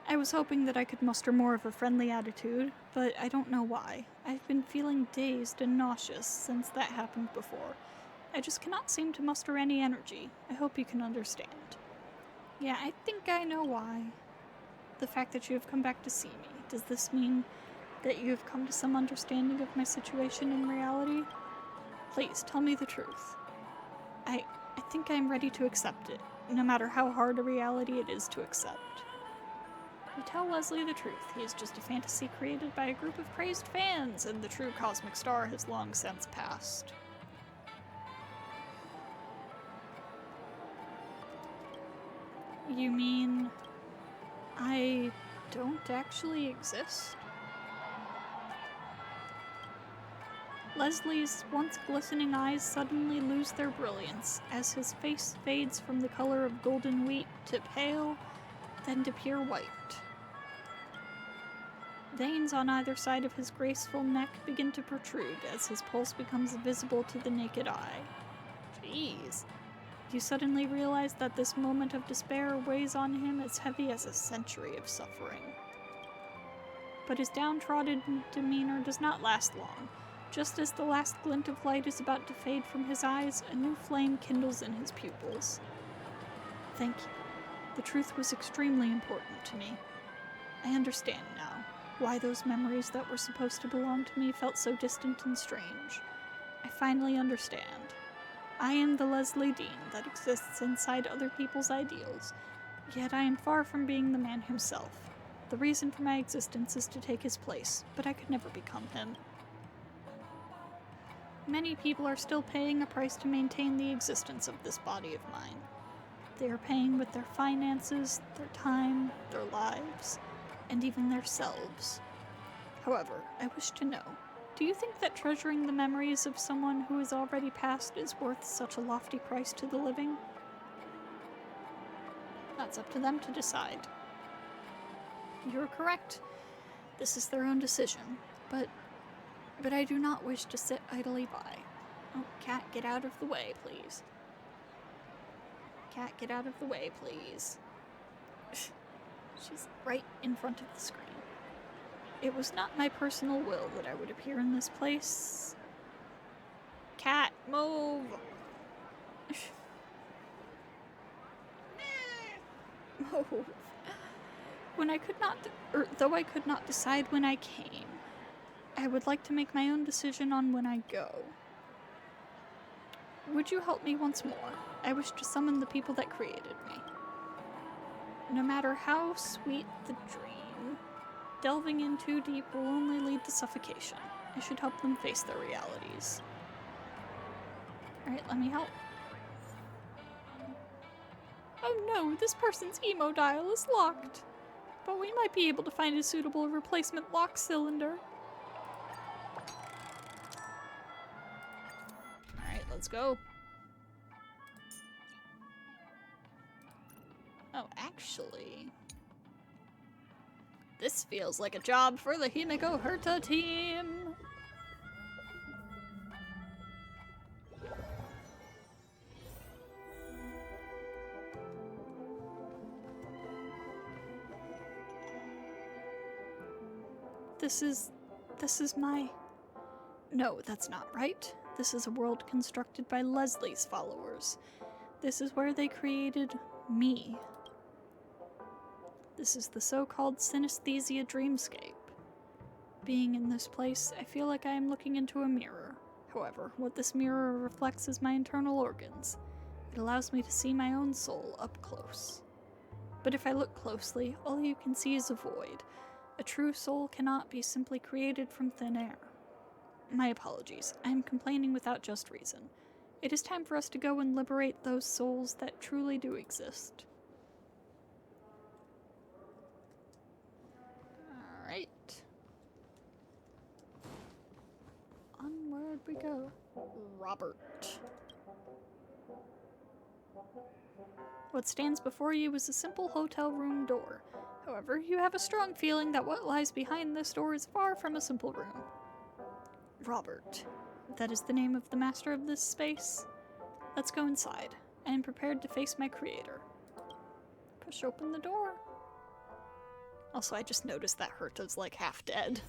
I was hoping that I could muster more of a friendly attitude, but I don't know why. I've been feeling dazed and nauseous since that happened before. I just cannot seem to muster any energy. I hope you can understand. Yeah, I think I know why. The fact that you have come back to see me. Does this mean that you have come to some understanding of my situation in reality? Please, tell me the truth. I think I'm ready to accept it, no matter how hard a reality it is to accept. You tell Leslie the truth. He is just a fantasy created by a group of crazed fans, and the true cosmic star has long since passed. You mean I don't actually exist? Leslie's once glistening eyes suddenly lose their brilliance as his face fades from the color of golden wheat to pale, then to pure white. Veins on either side of his graceful neck begin to protrude as his pulse becomes visible to the naked eye. Jeez. You suddenly realize that this moment of despair weighs on him as heavy as a century of suffering. But his downtrodden demeanor does not last long. Just as the last glint of light is about to fade from his eyes, a new flame kindles in his pupils. Thank you. The truth was extremely important to me. I understand now why those memories that were supposed to belong to me felt so distant and strange. I finally understand. I am the Leslie Dean that exists inside other people's ideals, yet I am far from being the man himself. The reason for my existence is to take his place, but I could never become him. Many people are still paying a price to maintain the existence of this body of mine. They are paying with their finances, their time, their lives, and even their selves. However, I wish to know, do you think that treasuring the memories of someone who is already passed is worth such a lofty price to the living? That's up to them to decide. You're correct. This is their own decision, but I do not wish to sit idly by. Oh, cat, get out of the way, please. Cat, get out of the way, please. She's right in front of the screen. It was not my personal will that I would appear in this place. Cat, move! Move. Though I could not decide when I came, I would like to make my own decision on when I go. Would you help me once more? I wish to summon the people that created me. No matter how sweet the dream, delving in too deep will only lead to suffocation. I should help them face their realities. Alright, let me help. Oh no, this person's emo dial is locked. But we might be able to find a suitable replacement lock cylinder. Alright, let's go. Oh, actually... this feels like a job for the Himeko Herta team! This is my... No, that's not right. This is a world constructed by Leslie's followers. This is where they created me. This is the so-called synesthesia dreamscape. Being in this place, I feel like I am looking into a mirror. However, what this mirror reflects is my internal organs. It allows me to see my own soul up close. But if I look closely, all you can see is a void. A true soul cannot be simply created from thin air. My apologies, I am complaining without just reason. It is time for us to go and liberate those souls that truly do exist. Alright. Onward we go. Robert. What stands before you is a simple hotel room door. However, you have a strong feeling that what lies behind this door is far from a simple room. Robert. That is the name of the master of this space. Let's go inside. I am prepared to face my creator. Push open the door. Also, I just noticed that Herta's like half dead.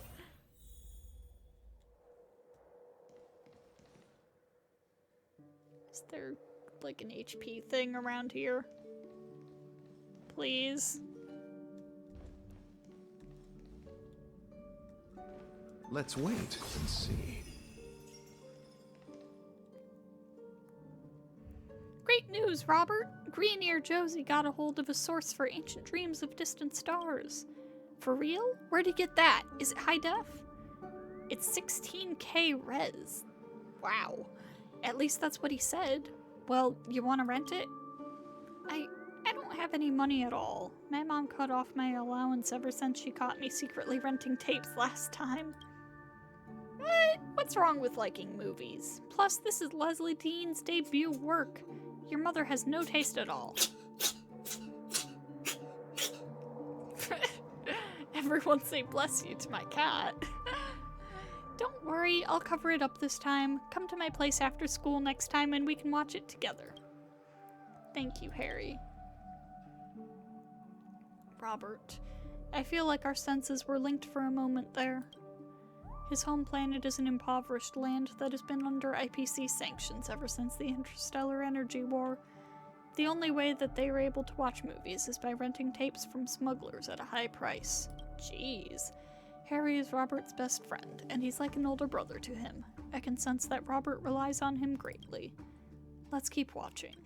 Is there like an HP thing around here? Please?
Let's wait and see.
Great news, Robert! Green-Ear Josie got a hold of a source for ancient dreams of distant stars. For real? Where'd he get that? Is it high def? It's 16K res. Wow. At least that's what he said. Well, you want to rent it? I don't have any money at all. My mom cut off my allowance ever since she caught me secretly renting tapes last time. What? What's wrong with liking movies? Plus, this is Leslie Dean's debut work. Your mother has no taste at all. Everyone say bless you to my cat. Don't worry, I'll cover it up this time. Come to my place after school next time and we can watch it together. Thank you, Harry. Robert. I feel like our senses were linked for a moment there. His home planet is an impoverished land that has been under IPC sanctions ever since the Interstellar Energy War. The only way that they are able to watch movies is by renting tapes from smugglers at a high price. Jeez. Harry is Robert's best friend, and he's like an older brother to him. I can sense that Robert relies on him greatly. Let's keep watching.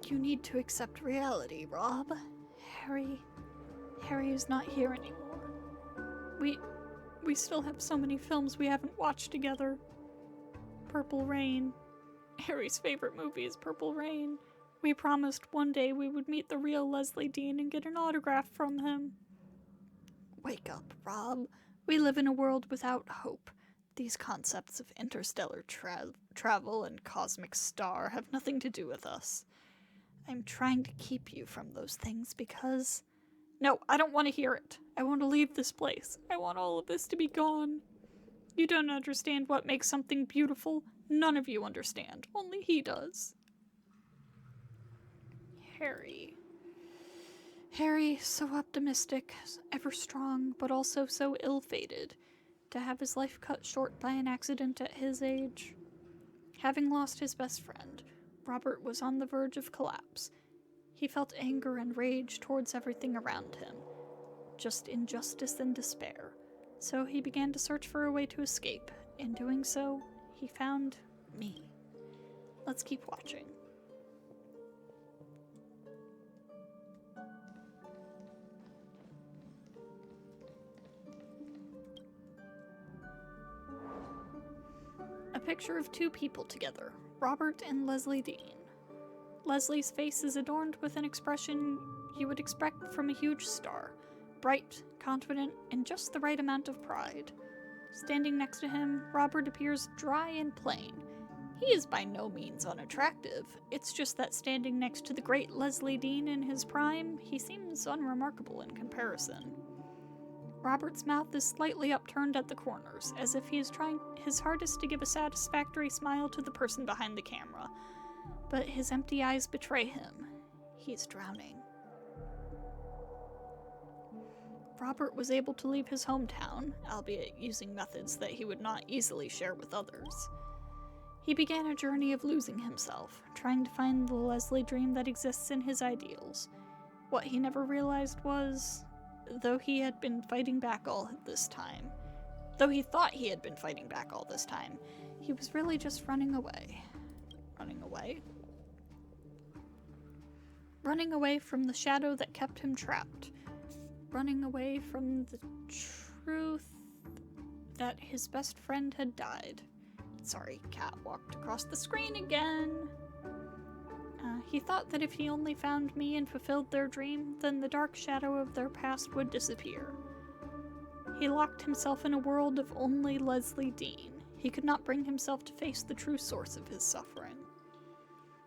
You need to accept reality, Rob. Harry is not here anymore. We still have so many films we haven't watched together. Purple Rain. Harry's favorite movie is Purple Rain. We promised one day we would meet the real Leslie Dean and get an autograph from him. Wake up, Rob. We live in a world without hope. These concepts of interstellar travel and cosmic star have nothing to do with us. I'm trying to keep you from those things because... No, I don't want to hear it. I want to leave this place. I want all of this to be gone. You don't understand what makes something beautiful. None of you understand. Only he does. Harry. Harry, so optimistic, ever strong, but also so ill-fated. To have his life cut short by an accident at his age. Having lost his best friend, Robert was on the verge of collapse. He felt anger and rage towards everything around him. Just injustice and despair. So he began to search for a way to escape. In doing so, he found me. Let's keep watching. picture of two people together, Robert and Leslie Dean. Leslie's face is adorned with an expression you would expect from a huge star, bright, confident, and just the right amount of pride. Standing next to him, Robert appears dry and plain. He is by no means unattractive, it's just that standing next to the great Leslie Dean in his prime, he seems unremarkable in comparison. Robert's mouth is slightly upturned at the corners, as if he is trying his hardest to give a satisfactory smile to the person behind the camera. But his empty eyes betray him. He's drowning. Robert was able to leave his hometown, albeit using methods that he would not easily share with others. He began a journey of losing himself, trying to find the Leslie dream that exists in his ideals. What he never realized was, though he had been fighting back all this time, though he thought he had been fighting back all this time, he was really just running away. Running away? Running away from the shadow that kept him trapped. Running away from the truth that his best friend had died. Sorry, cat walked across the screen again. He thought that if he only found me and fulfilled their dream, then the dark shadow of their past would disappear. He locked himself in a world of only Leslie Dean. He could not bring himself to face the true source of his suffering.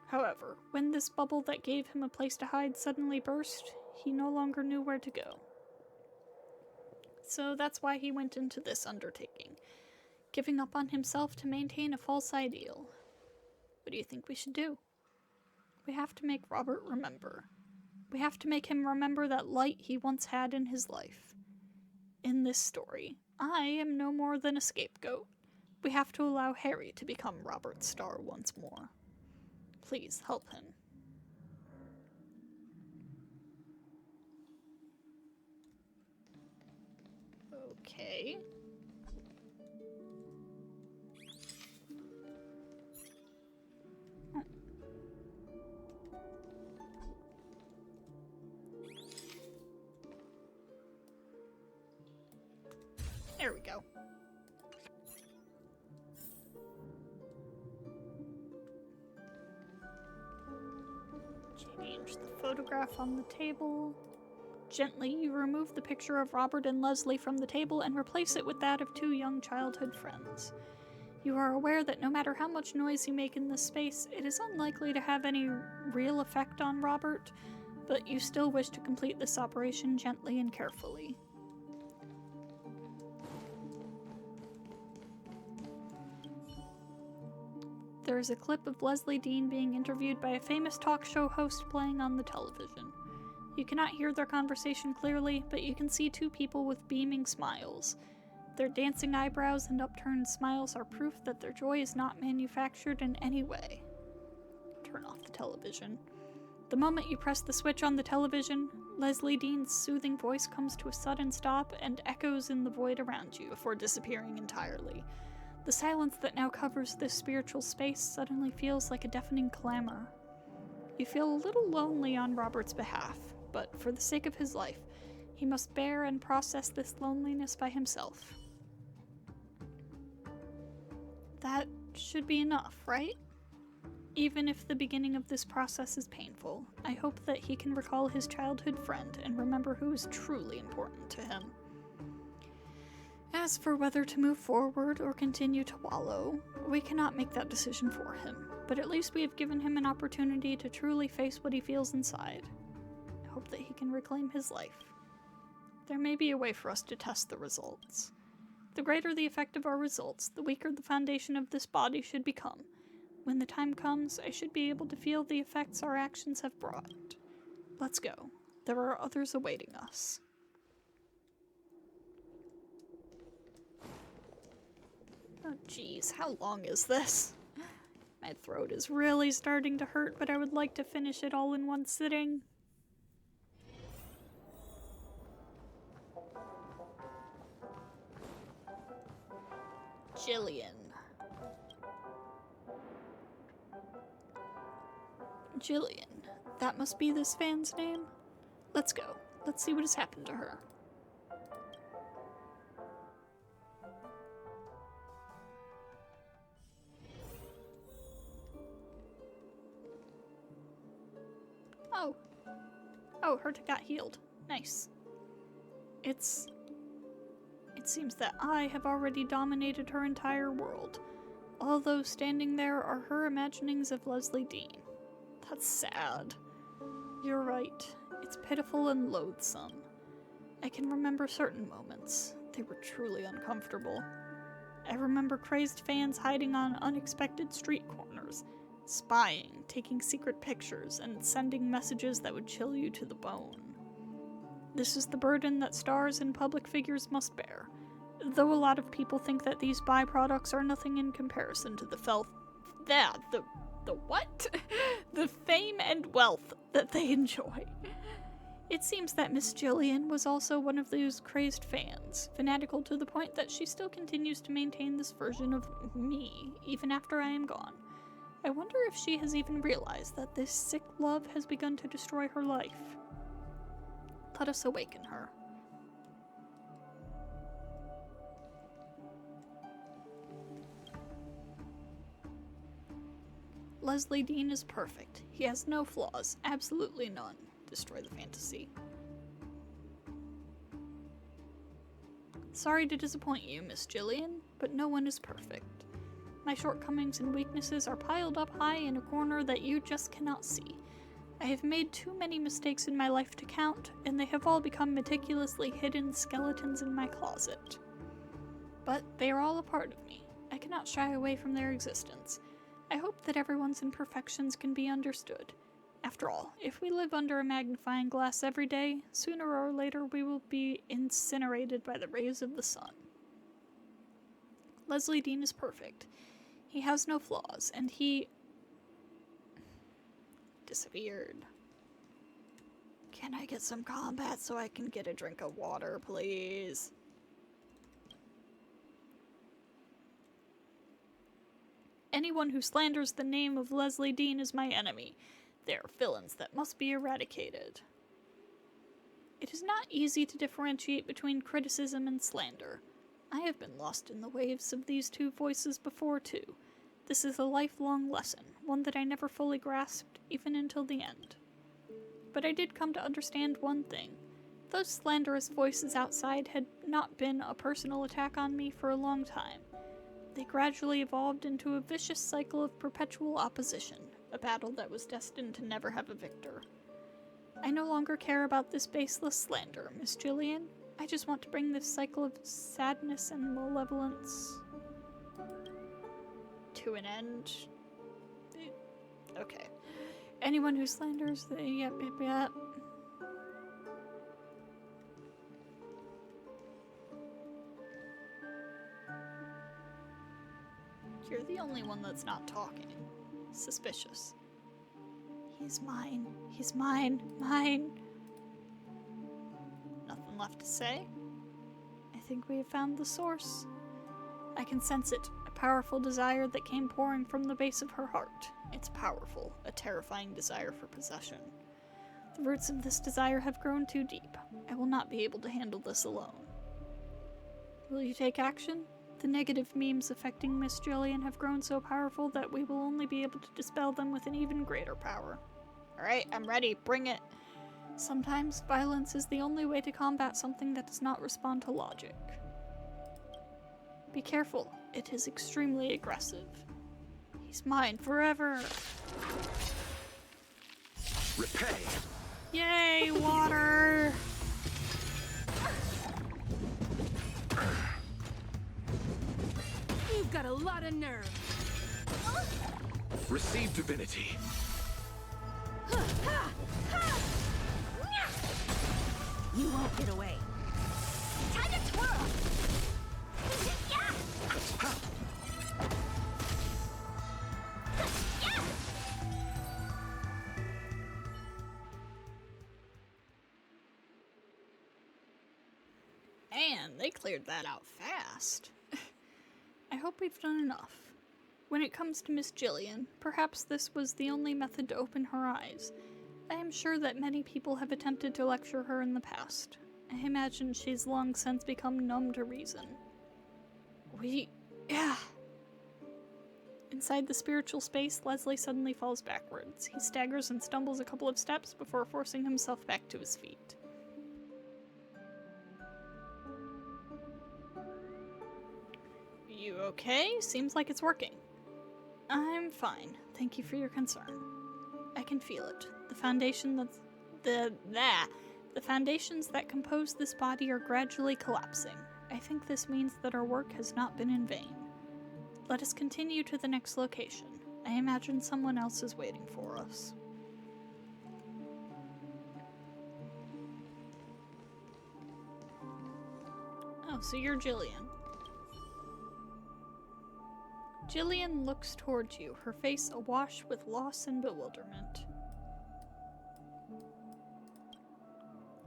However, when this bubble that gave him a place to hide suddenly burst, he no longer knew where to go. So that's why he went into this undertaking, giving up on himself to maintain a false ideal. What do you think we should do? We have to make Robert remember. We have to make him remember that light he once had in his life. In this story, I am no more than a scapegoat. We have to allow Harry to become Robert's star once more. Please help him. Okay. There we go. Change the photograph on the table. Gently, you remove the picture of Robert and Leslie from the table and replace it with that of two young childhood friends. You are aware that no matter how much noise you make in this space, it is unlikely to have any real effect on Robert, but you still wish to complete this operation gently and carefully. There is a clip of Leslie Dean being interviewed by a famous talk show host playing on the television. You cannot hear their conversation clearly, but you can see two people with beaming smiles. Their dancing eyebrows and upturned smiles are proof that their joy is not manufactured in any way. Turn off the television. The moment you press the switch on the television, Leslie Dean's soothing voice comes to a sudden stop and echoes in the void around you before disappearing entirely. The silence that now covers this spiritual space suddenly feels like a deafening clamor. You feel a little lonely on Robert's behalf, but for the sake of his life, he must bear and process this loneliness by himself. That should be enough, right? Even if the beginning of this process is painful, I hope that he can recall his childhood friend and remember who is truly important to him. As for whether to move forward or continue to wallow, we cannot make that decision for him, but at least we have given him an opportunity to truly face what he feels inside. I hope that he can reclaim his life. There may be a way for us to test the results. The greater the effect of our results, the weaker the foundation of this body should become. When the time comes, I should be able to feel the effects our actions have brought. Let's go. There are others awaiting us. Oh geez, how long is this? My throat is really starting to hurt, but I would like to finish it all in one sitting. Jillian. Jillian. That must be this fan's name. Let's go. Let's see what has happened to her. Oh. Oh, Herta got healed. Nice. It seems that I have already dominated her entire world. All those standing there are her imaginings of Leslie Dean. That's sad. You're right. It's pitiful and loathsome. I can remember certain moments. They were truly uncomfortable. I remember crazed fans hiding on unexpected street corners, spying, taking secret pictures, and sending messages that would chill you to the bone. This is the burden that stars and public figures must bear, though a lot of people think that these byproducts are nothing in comparison to the what? The fame and wealth that they enjoy. It seems that Miss Jillian was also one of those crazed fans, fanatical to the point that she still continues to maintain this version of me, even after I am gone. I wonder if she has even realized that this sick love has begun to destroy her life. Let us awaken her. Leslie Dean is perfect. He has no flaws, absolutely none. Destroy the fantasy. Sorry to disappoint you, Miss Jillian, but no one is perfect. My shortcomings and weaknesses are piled up high in a corner that you just cannot see. I have made too many mistakes in my life to count, and they have all become meticulously hidden skeletons in my closet. But they are all a part of me. I cannot shy away from their existence. I hope that everyone's imperfections can be understood. After all, if we live under a magnifying glass every day, sooner or later we will be incinerated by the rays of the sun. Leslie Dean is perfect. He has no flaws, and he disappeared. Can I get some combat so I can get a drink of water, please? Anyone who slanders the name of Leslie Dean is my enemy. They are villains that must be eradicated. It is not easy to differentiate between criticism and slander. I have been lost in the waves of these two voices before, too. This is a lifelong lesson, one that I never fully grasped, even until the end. But I did come to understand one thing. Those slanderous voices outside had not been a personal attack on me for a long time. They gradually evolved into a vicious cycle of perpetual opposition, a battle that was destined to never have a victor. I no longer care about this baseless slander, Miss Jillian. I just want to bring this cycle of sadness and malevolence to an end. Okay. Anyone who slanders the... Yep. You're the only one that's not talking. Suspicious. He's mine. He's mine. Mine. Nothing left to say? I think we have found the source. I can sense it, a powerful desire that came pouring from the base of her heart. It's powerful, a terrifying desire for possession. The roots of this desire have grown too deep. I will not be able to handle this alone. Will you take action? The negative memes affecting Miss Jillian have grown so powerful that we will only be able to dispel them with an even greater power. Alright, I'm ready. Bring it. Sometimes violence is the only way to combat something that does not respond to logic. Be careful. It is extremely aggressive. He's mine forever.
Repay.
Yay, water!
You've got a lot of nerve.
Receive divinity.
You won't get away.
Time to twirl! Yeah! Yeah!
Man, they cleared that out fast. I hope we've done enough. When it comes to Miss Jillian, perhaps this was the only method to open her eyes. I am sure that many people have attempted to lecture her in the past. I imagine she's long since become numb to reason. Inside the spiritual space, Leslie suddenly falls backwards. He staggers and stumbles a couple of steps before forcing himself back to his feet. You okay? Seems like it's working. I'm fine. Thank you for your concern. I can feel it. The foundations that compose this body are gradually collapsing. I think this means that our work has not been in vain. Let us continue to the next location. I imagine someone else is waiting for us. Oh, so you're Jillian. Jillian looks towards you, her face awash with loss and bewilderment.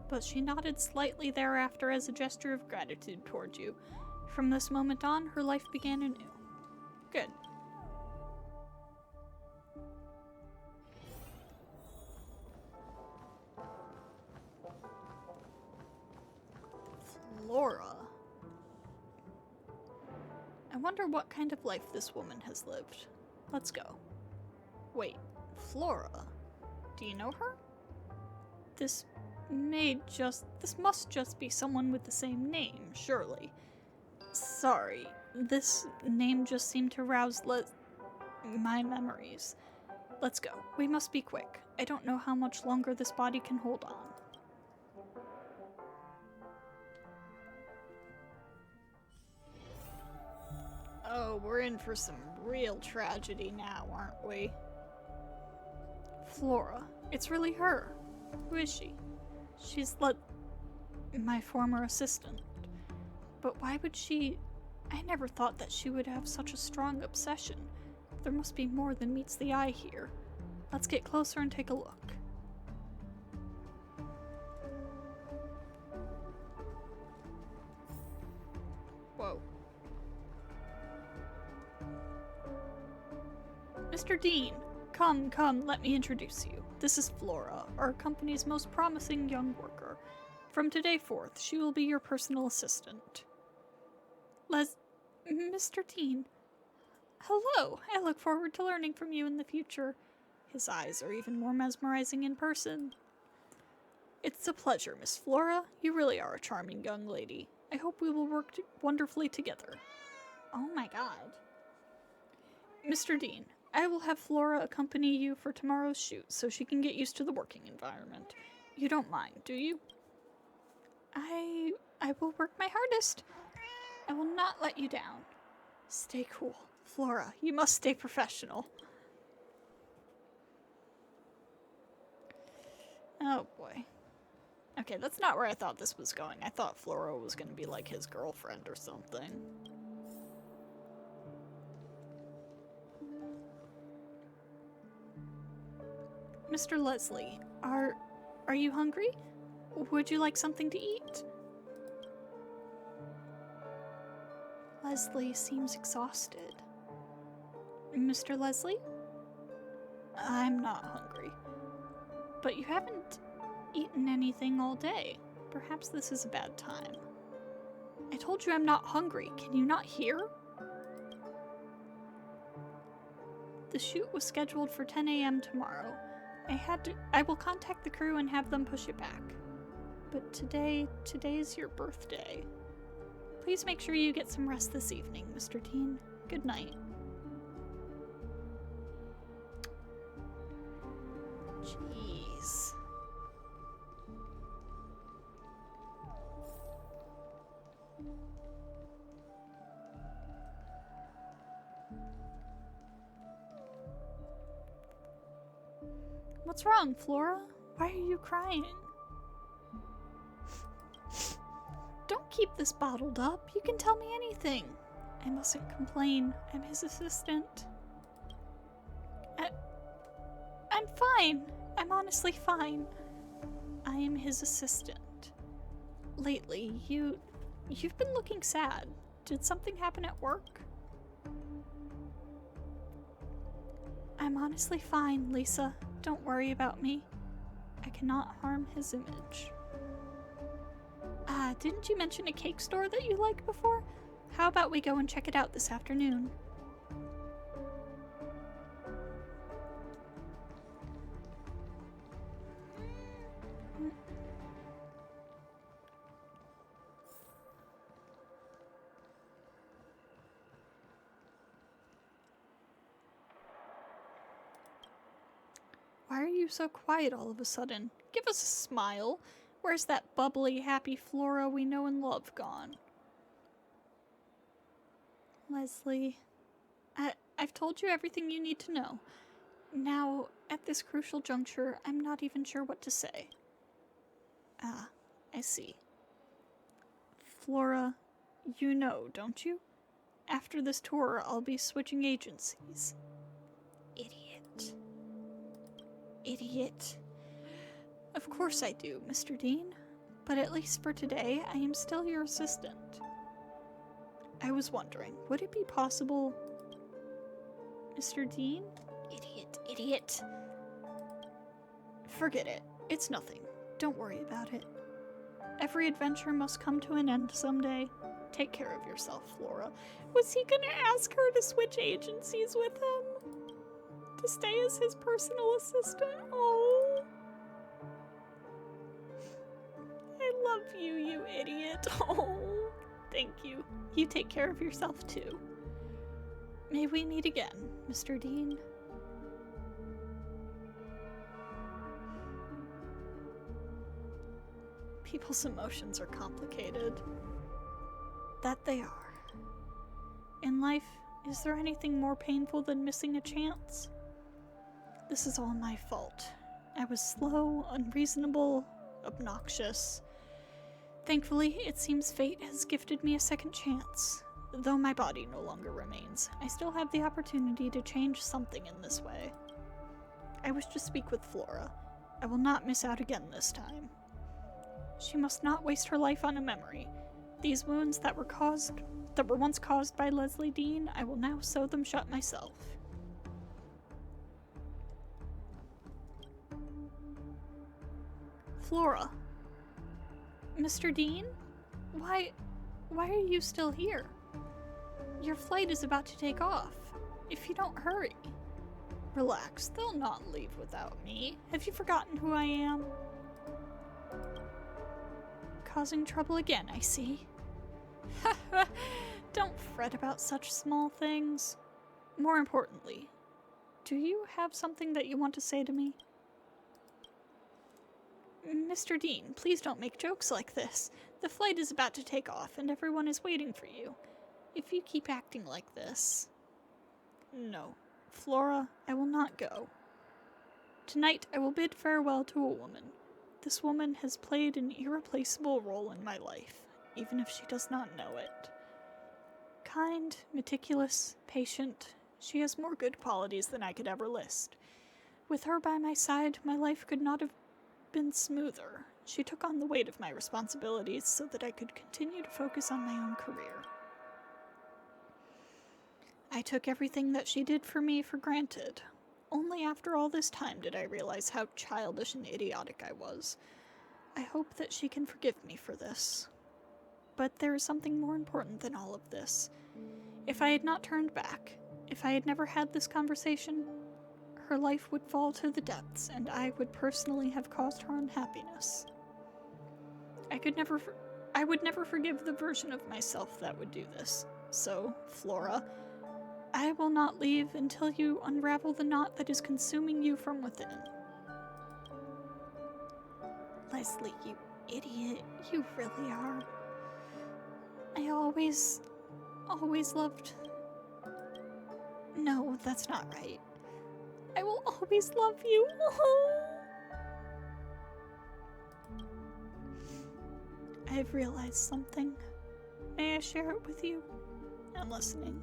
But she nodded slightly thereafter as a gesture of gratitude towards you. From this moment on, her life began anew. Good. Flora. I wonder what kind of life this woman has lived. Let's go. Wait, Flora? Do you know her? This must just be someone with the same name, surely. Sorry, this name just seemed to rouse my memories. Let's go. We must be quick. I don't know how much longer this body can hold on. Oh, we're in for some real tragedy now, aren't we? Flora. It's really her. Who is she? She's my former assistant. But why would she... I never thought that she would have such a strong obsession. There must be more than meets the eye here. Let's get closer and take a look. Whoa. Mr. Dean, come, let me introduce you. This is Flora, our company's most promising young worker. From today forth, she will be your personal assistant. Mr. Dean. Hello, I look forward to learning from you in the future. His eyes are even more mesmerizing in person. It's a pleasure, Miss Flora. You really are a charming young lady. I hope we will work wonderfully together. Oh my god. Mr. Dean, I will have Flora accompany you for tomorrow's shoot so she can get used to the working environment. You don't mind, do you? I will work my hardest. I will not let you down. Stay cool. Flora, you must stay professional. Oh boy. Okay, that's not where I thought this was going. I thought Flora was going to be like his girlfriend or something. Mr. Leslie, are you hungry? Would you like something to eat? Leslie seems exhausted. Mr. Leslie? I'm not hungry. But you haven't eaten anything all day. Perhaps this is a bad time. I told you I'm not hungry. Can you not hear? The shoot was scheduled for 10 a.m. tomorrow. I will contact the crew and have them push it back. But today's your birthday. Please make sure you get some rest this evening, Mr. Dean. Good night. Jeez. What's wrong, Flora? Why are you crying? Don't keep this bottled up. You can tell me anything. I mustn't complain. I'm his assistant. I'm fine. I'm honestly fine. I am his assistant. Lately, you've been looking sad. Did something happen at work? I'm honestly fine, Lisa. Don't worry about me. I cannot harm his image. Didn't you mention a cake store that you liked before? How about we go and check it out this afternoon? Why are you so quiet all of a sudden? Give us a smile. Where's that bubbly, happy Flora we know and love gone? Leslie, I've told you everything you need to know. Now, at this crucial juncture, I'm not even sure what to say. Ah, I see. Flora, you know, don't you? After this tour, I'll be switching agencies. Idiot. Idiot. Of course I do, Mr. Dean. But at least for today, I am still your assistant. I was wondering, would it be possible... Mr. Dean? Idiot, idiot. Forget it. It's nothing. Don't worry about it. Every adventure must come to an end someday. Take care of yourself, Flora. Was he gonna ask her to switch agencies with him? To stay as his personal assistant? Oh. I love you, you idiot. Oh. Thank you. You take care of yourself, too. May we meet again, Mr. Dean. People's emotions are complicated. That they are. In life, is there anything more painful than missing a chance? This is all my fault. I was slow, unreasonable, obnoxious. Thankfully, it seems fate has gifted me a second chance. Though my body no longer remains, I still have the opportunity to change something in this way. I wish to speak with Flora. I will not miss out again this time. She must not waste her life on a memory. These wounds that were once caused by Leslie Dean, I will now sew them shut myself. Flora. Mr. Dean? Why are you still here? Your flight is about to take off. If you don't hurry. Relax, they'll not leave without me. Have you forgotten who I am? Causing trouble again, I see. Don't fret about such small things. More importantly, do you have something that you want to say to me? Mr. Dean, please don't make jokes like this. The flight is about to take off and everyone is waiting for you. If you keep acting like this... No. Flora, I will not go. Tonight I will bid farewell to a woman. This woman has played an irreplaceable role in my life, even if she does not know it. Kind, meticulous, patient, she has more good qualities than I could ever list. With her by my side, my life could not have been smoother. She took on the weight of my responsibilities so that I could continue to focus on my own career. I took everything that she did for me for granted. Only after all this time did I realize how childish and idiotic I was. I hope that she can forgive me for this. But there is something more important than all of this. If I had not turned back, if I had never had this conversation, her life would fall to the depths, and I would personally have caused her unhappiness. I would never forgive the version of myself that would do this. So, Flora, I will not leave until you unravel the knot that is consuming you from within. Leslie, you idiot, you really are. I always loved... No, that's not right. I will always love you. I've realized something. May I share it with you? I'm listening.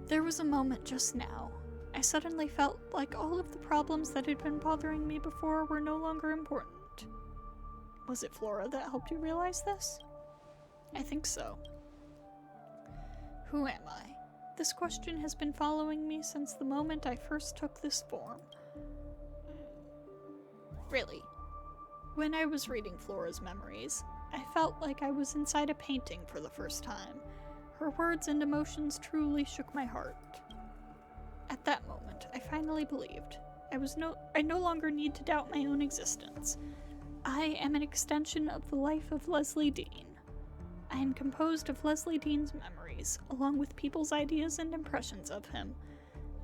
There was a moment just now. I suddenly felt like all of the problems that had been bothering me before were no longer important. Was it Flora that helped you realize this? I think so. Who am I? This question has been following me since the moment I first took this form. Really. When I was reading Flora's memories, I felt like I was inside a painting for the first time. Her words and emotions truly shook my heart. At that moment, I finally believed. I no longer need to doubt my own existence. I am an extension of the life of Leslie Dean. I am composed of Leslie Dean's memories, along with people's ideas and impressions of him.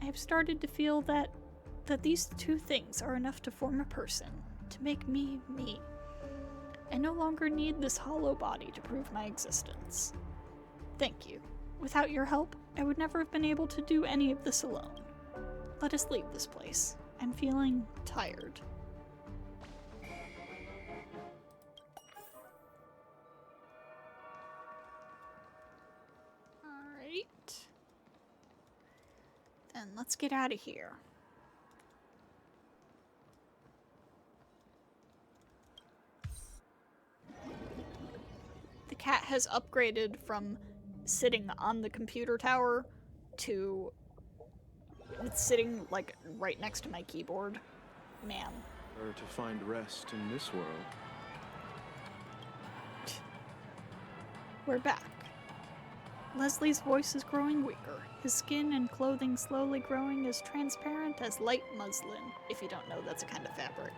I have started to feel that that these two things are enough to form a person, to make me me. I no longer need this hollow body to prove my existence. Thank you. Without your help, I would never have been able to do any of this alone. Let us leave this place. I'm feeling tired. Alright. Then let's get out of here. The cat has upgraded from sitting on the computer tower to it's sitting like right next to my keyboard. Man.
Or to find rest in this world.
We're back. Leslie's voice is growing weaker, his skin and clothing slowly growing as transparent as light muslin, if you don't know that's a kind of fabric.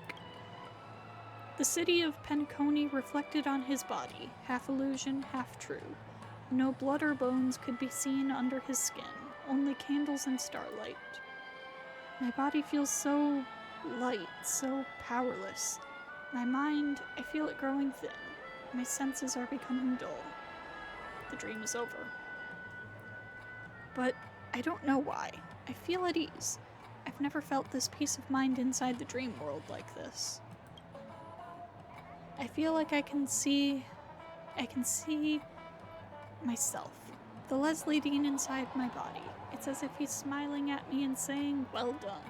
The city of Penacony reflected on his body, half illusion, half true. No blood or bones could be seen under his skin, only candles and starlight. My body feels so light, so powerless. My mind, I feel it growing thin. My senses are becoming dull. The dream is over. But I don't know why. I feel at ease. I've never felt this peace of mind inside the dream world like this. I feel like I can see myself. The Leslie Dean inside my body. It's as if he's smiling at me and saying, "Well done."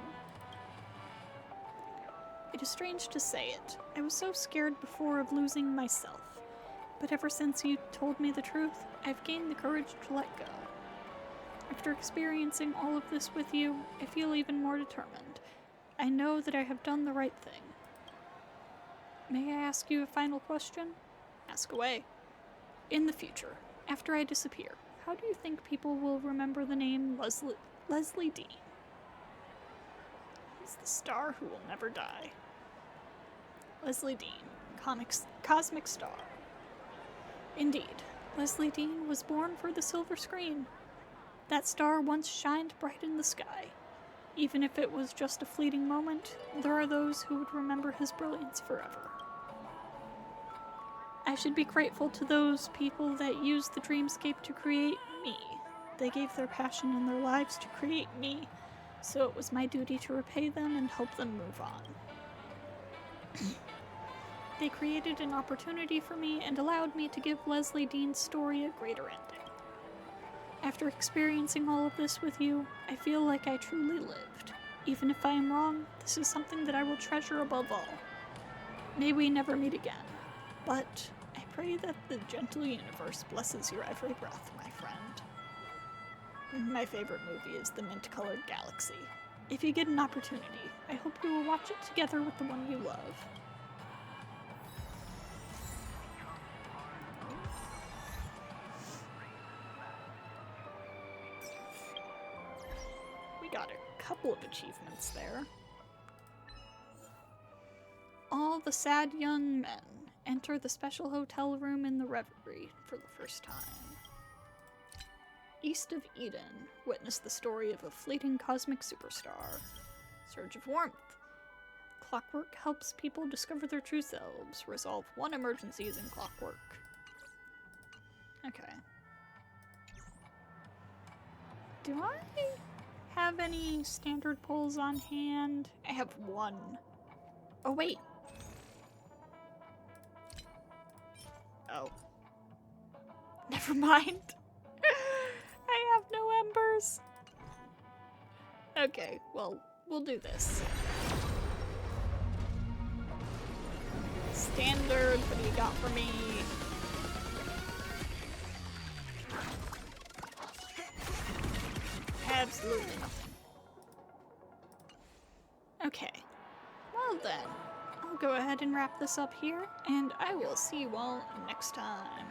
It is strange to say it. I was so scared before of losing myself. But ever since you told me the truth, I've gained the courage to let go. After experiencing all of this with you, I feel even more determined. I know that I have done the right thing. May I ask you a final question? Ask away. In the future, after I disappear, how do you think people will remember the name Leslie Dean? He's the star who will never die. Leslie Dean, cosmic star. Indeed, Leslie Dean was born for the silver screen. That star once shined bright in the sky. Even if it was just a fleeting moment, there are those who would remember his brilliance forever. I should be grateful to those people that used the dreamscape to create me. They gave their passion and their lives to create me, so it was my duty to repay them and help them move on. They created an opportunity for me and allowed me to give Leslie Dean's story a greater ending. After experiencing all of this with you, I feel like I truly lived. Even if I am wrong, this is something that I will treasure above all. May we never meet again, but I pray that the gentle universe blesses your every breath, my friend. My favorite movie is The Mint-Colored Galaxy. If you get an opportunity, I hope you will watch it together with the one you love. Got a couple of achievements there. All the sad young men enter the special hotel room in the Reverie for the first time. East of Eden, witness the story of a fleeting cosmic superstar. Surge of warmth. Clockwork helps people discover their true selves. Resolve 1 emergencies in Clockwork. Okay. Do I have any standard pulls on hand? I have 1. Oh, wait. Oh. Never mind. I have no embers. Okay, well, we'll do this. Standard, what do you got for me? Absolutely nothing. Okay. Well then, I'll go ahead and wrap this up here, and I will see you all next time.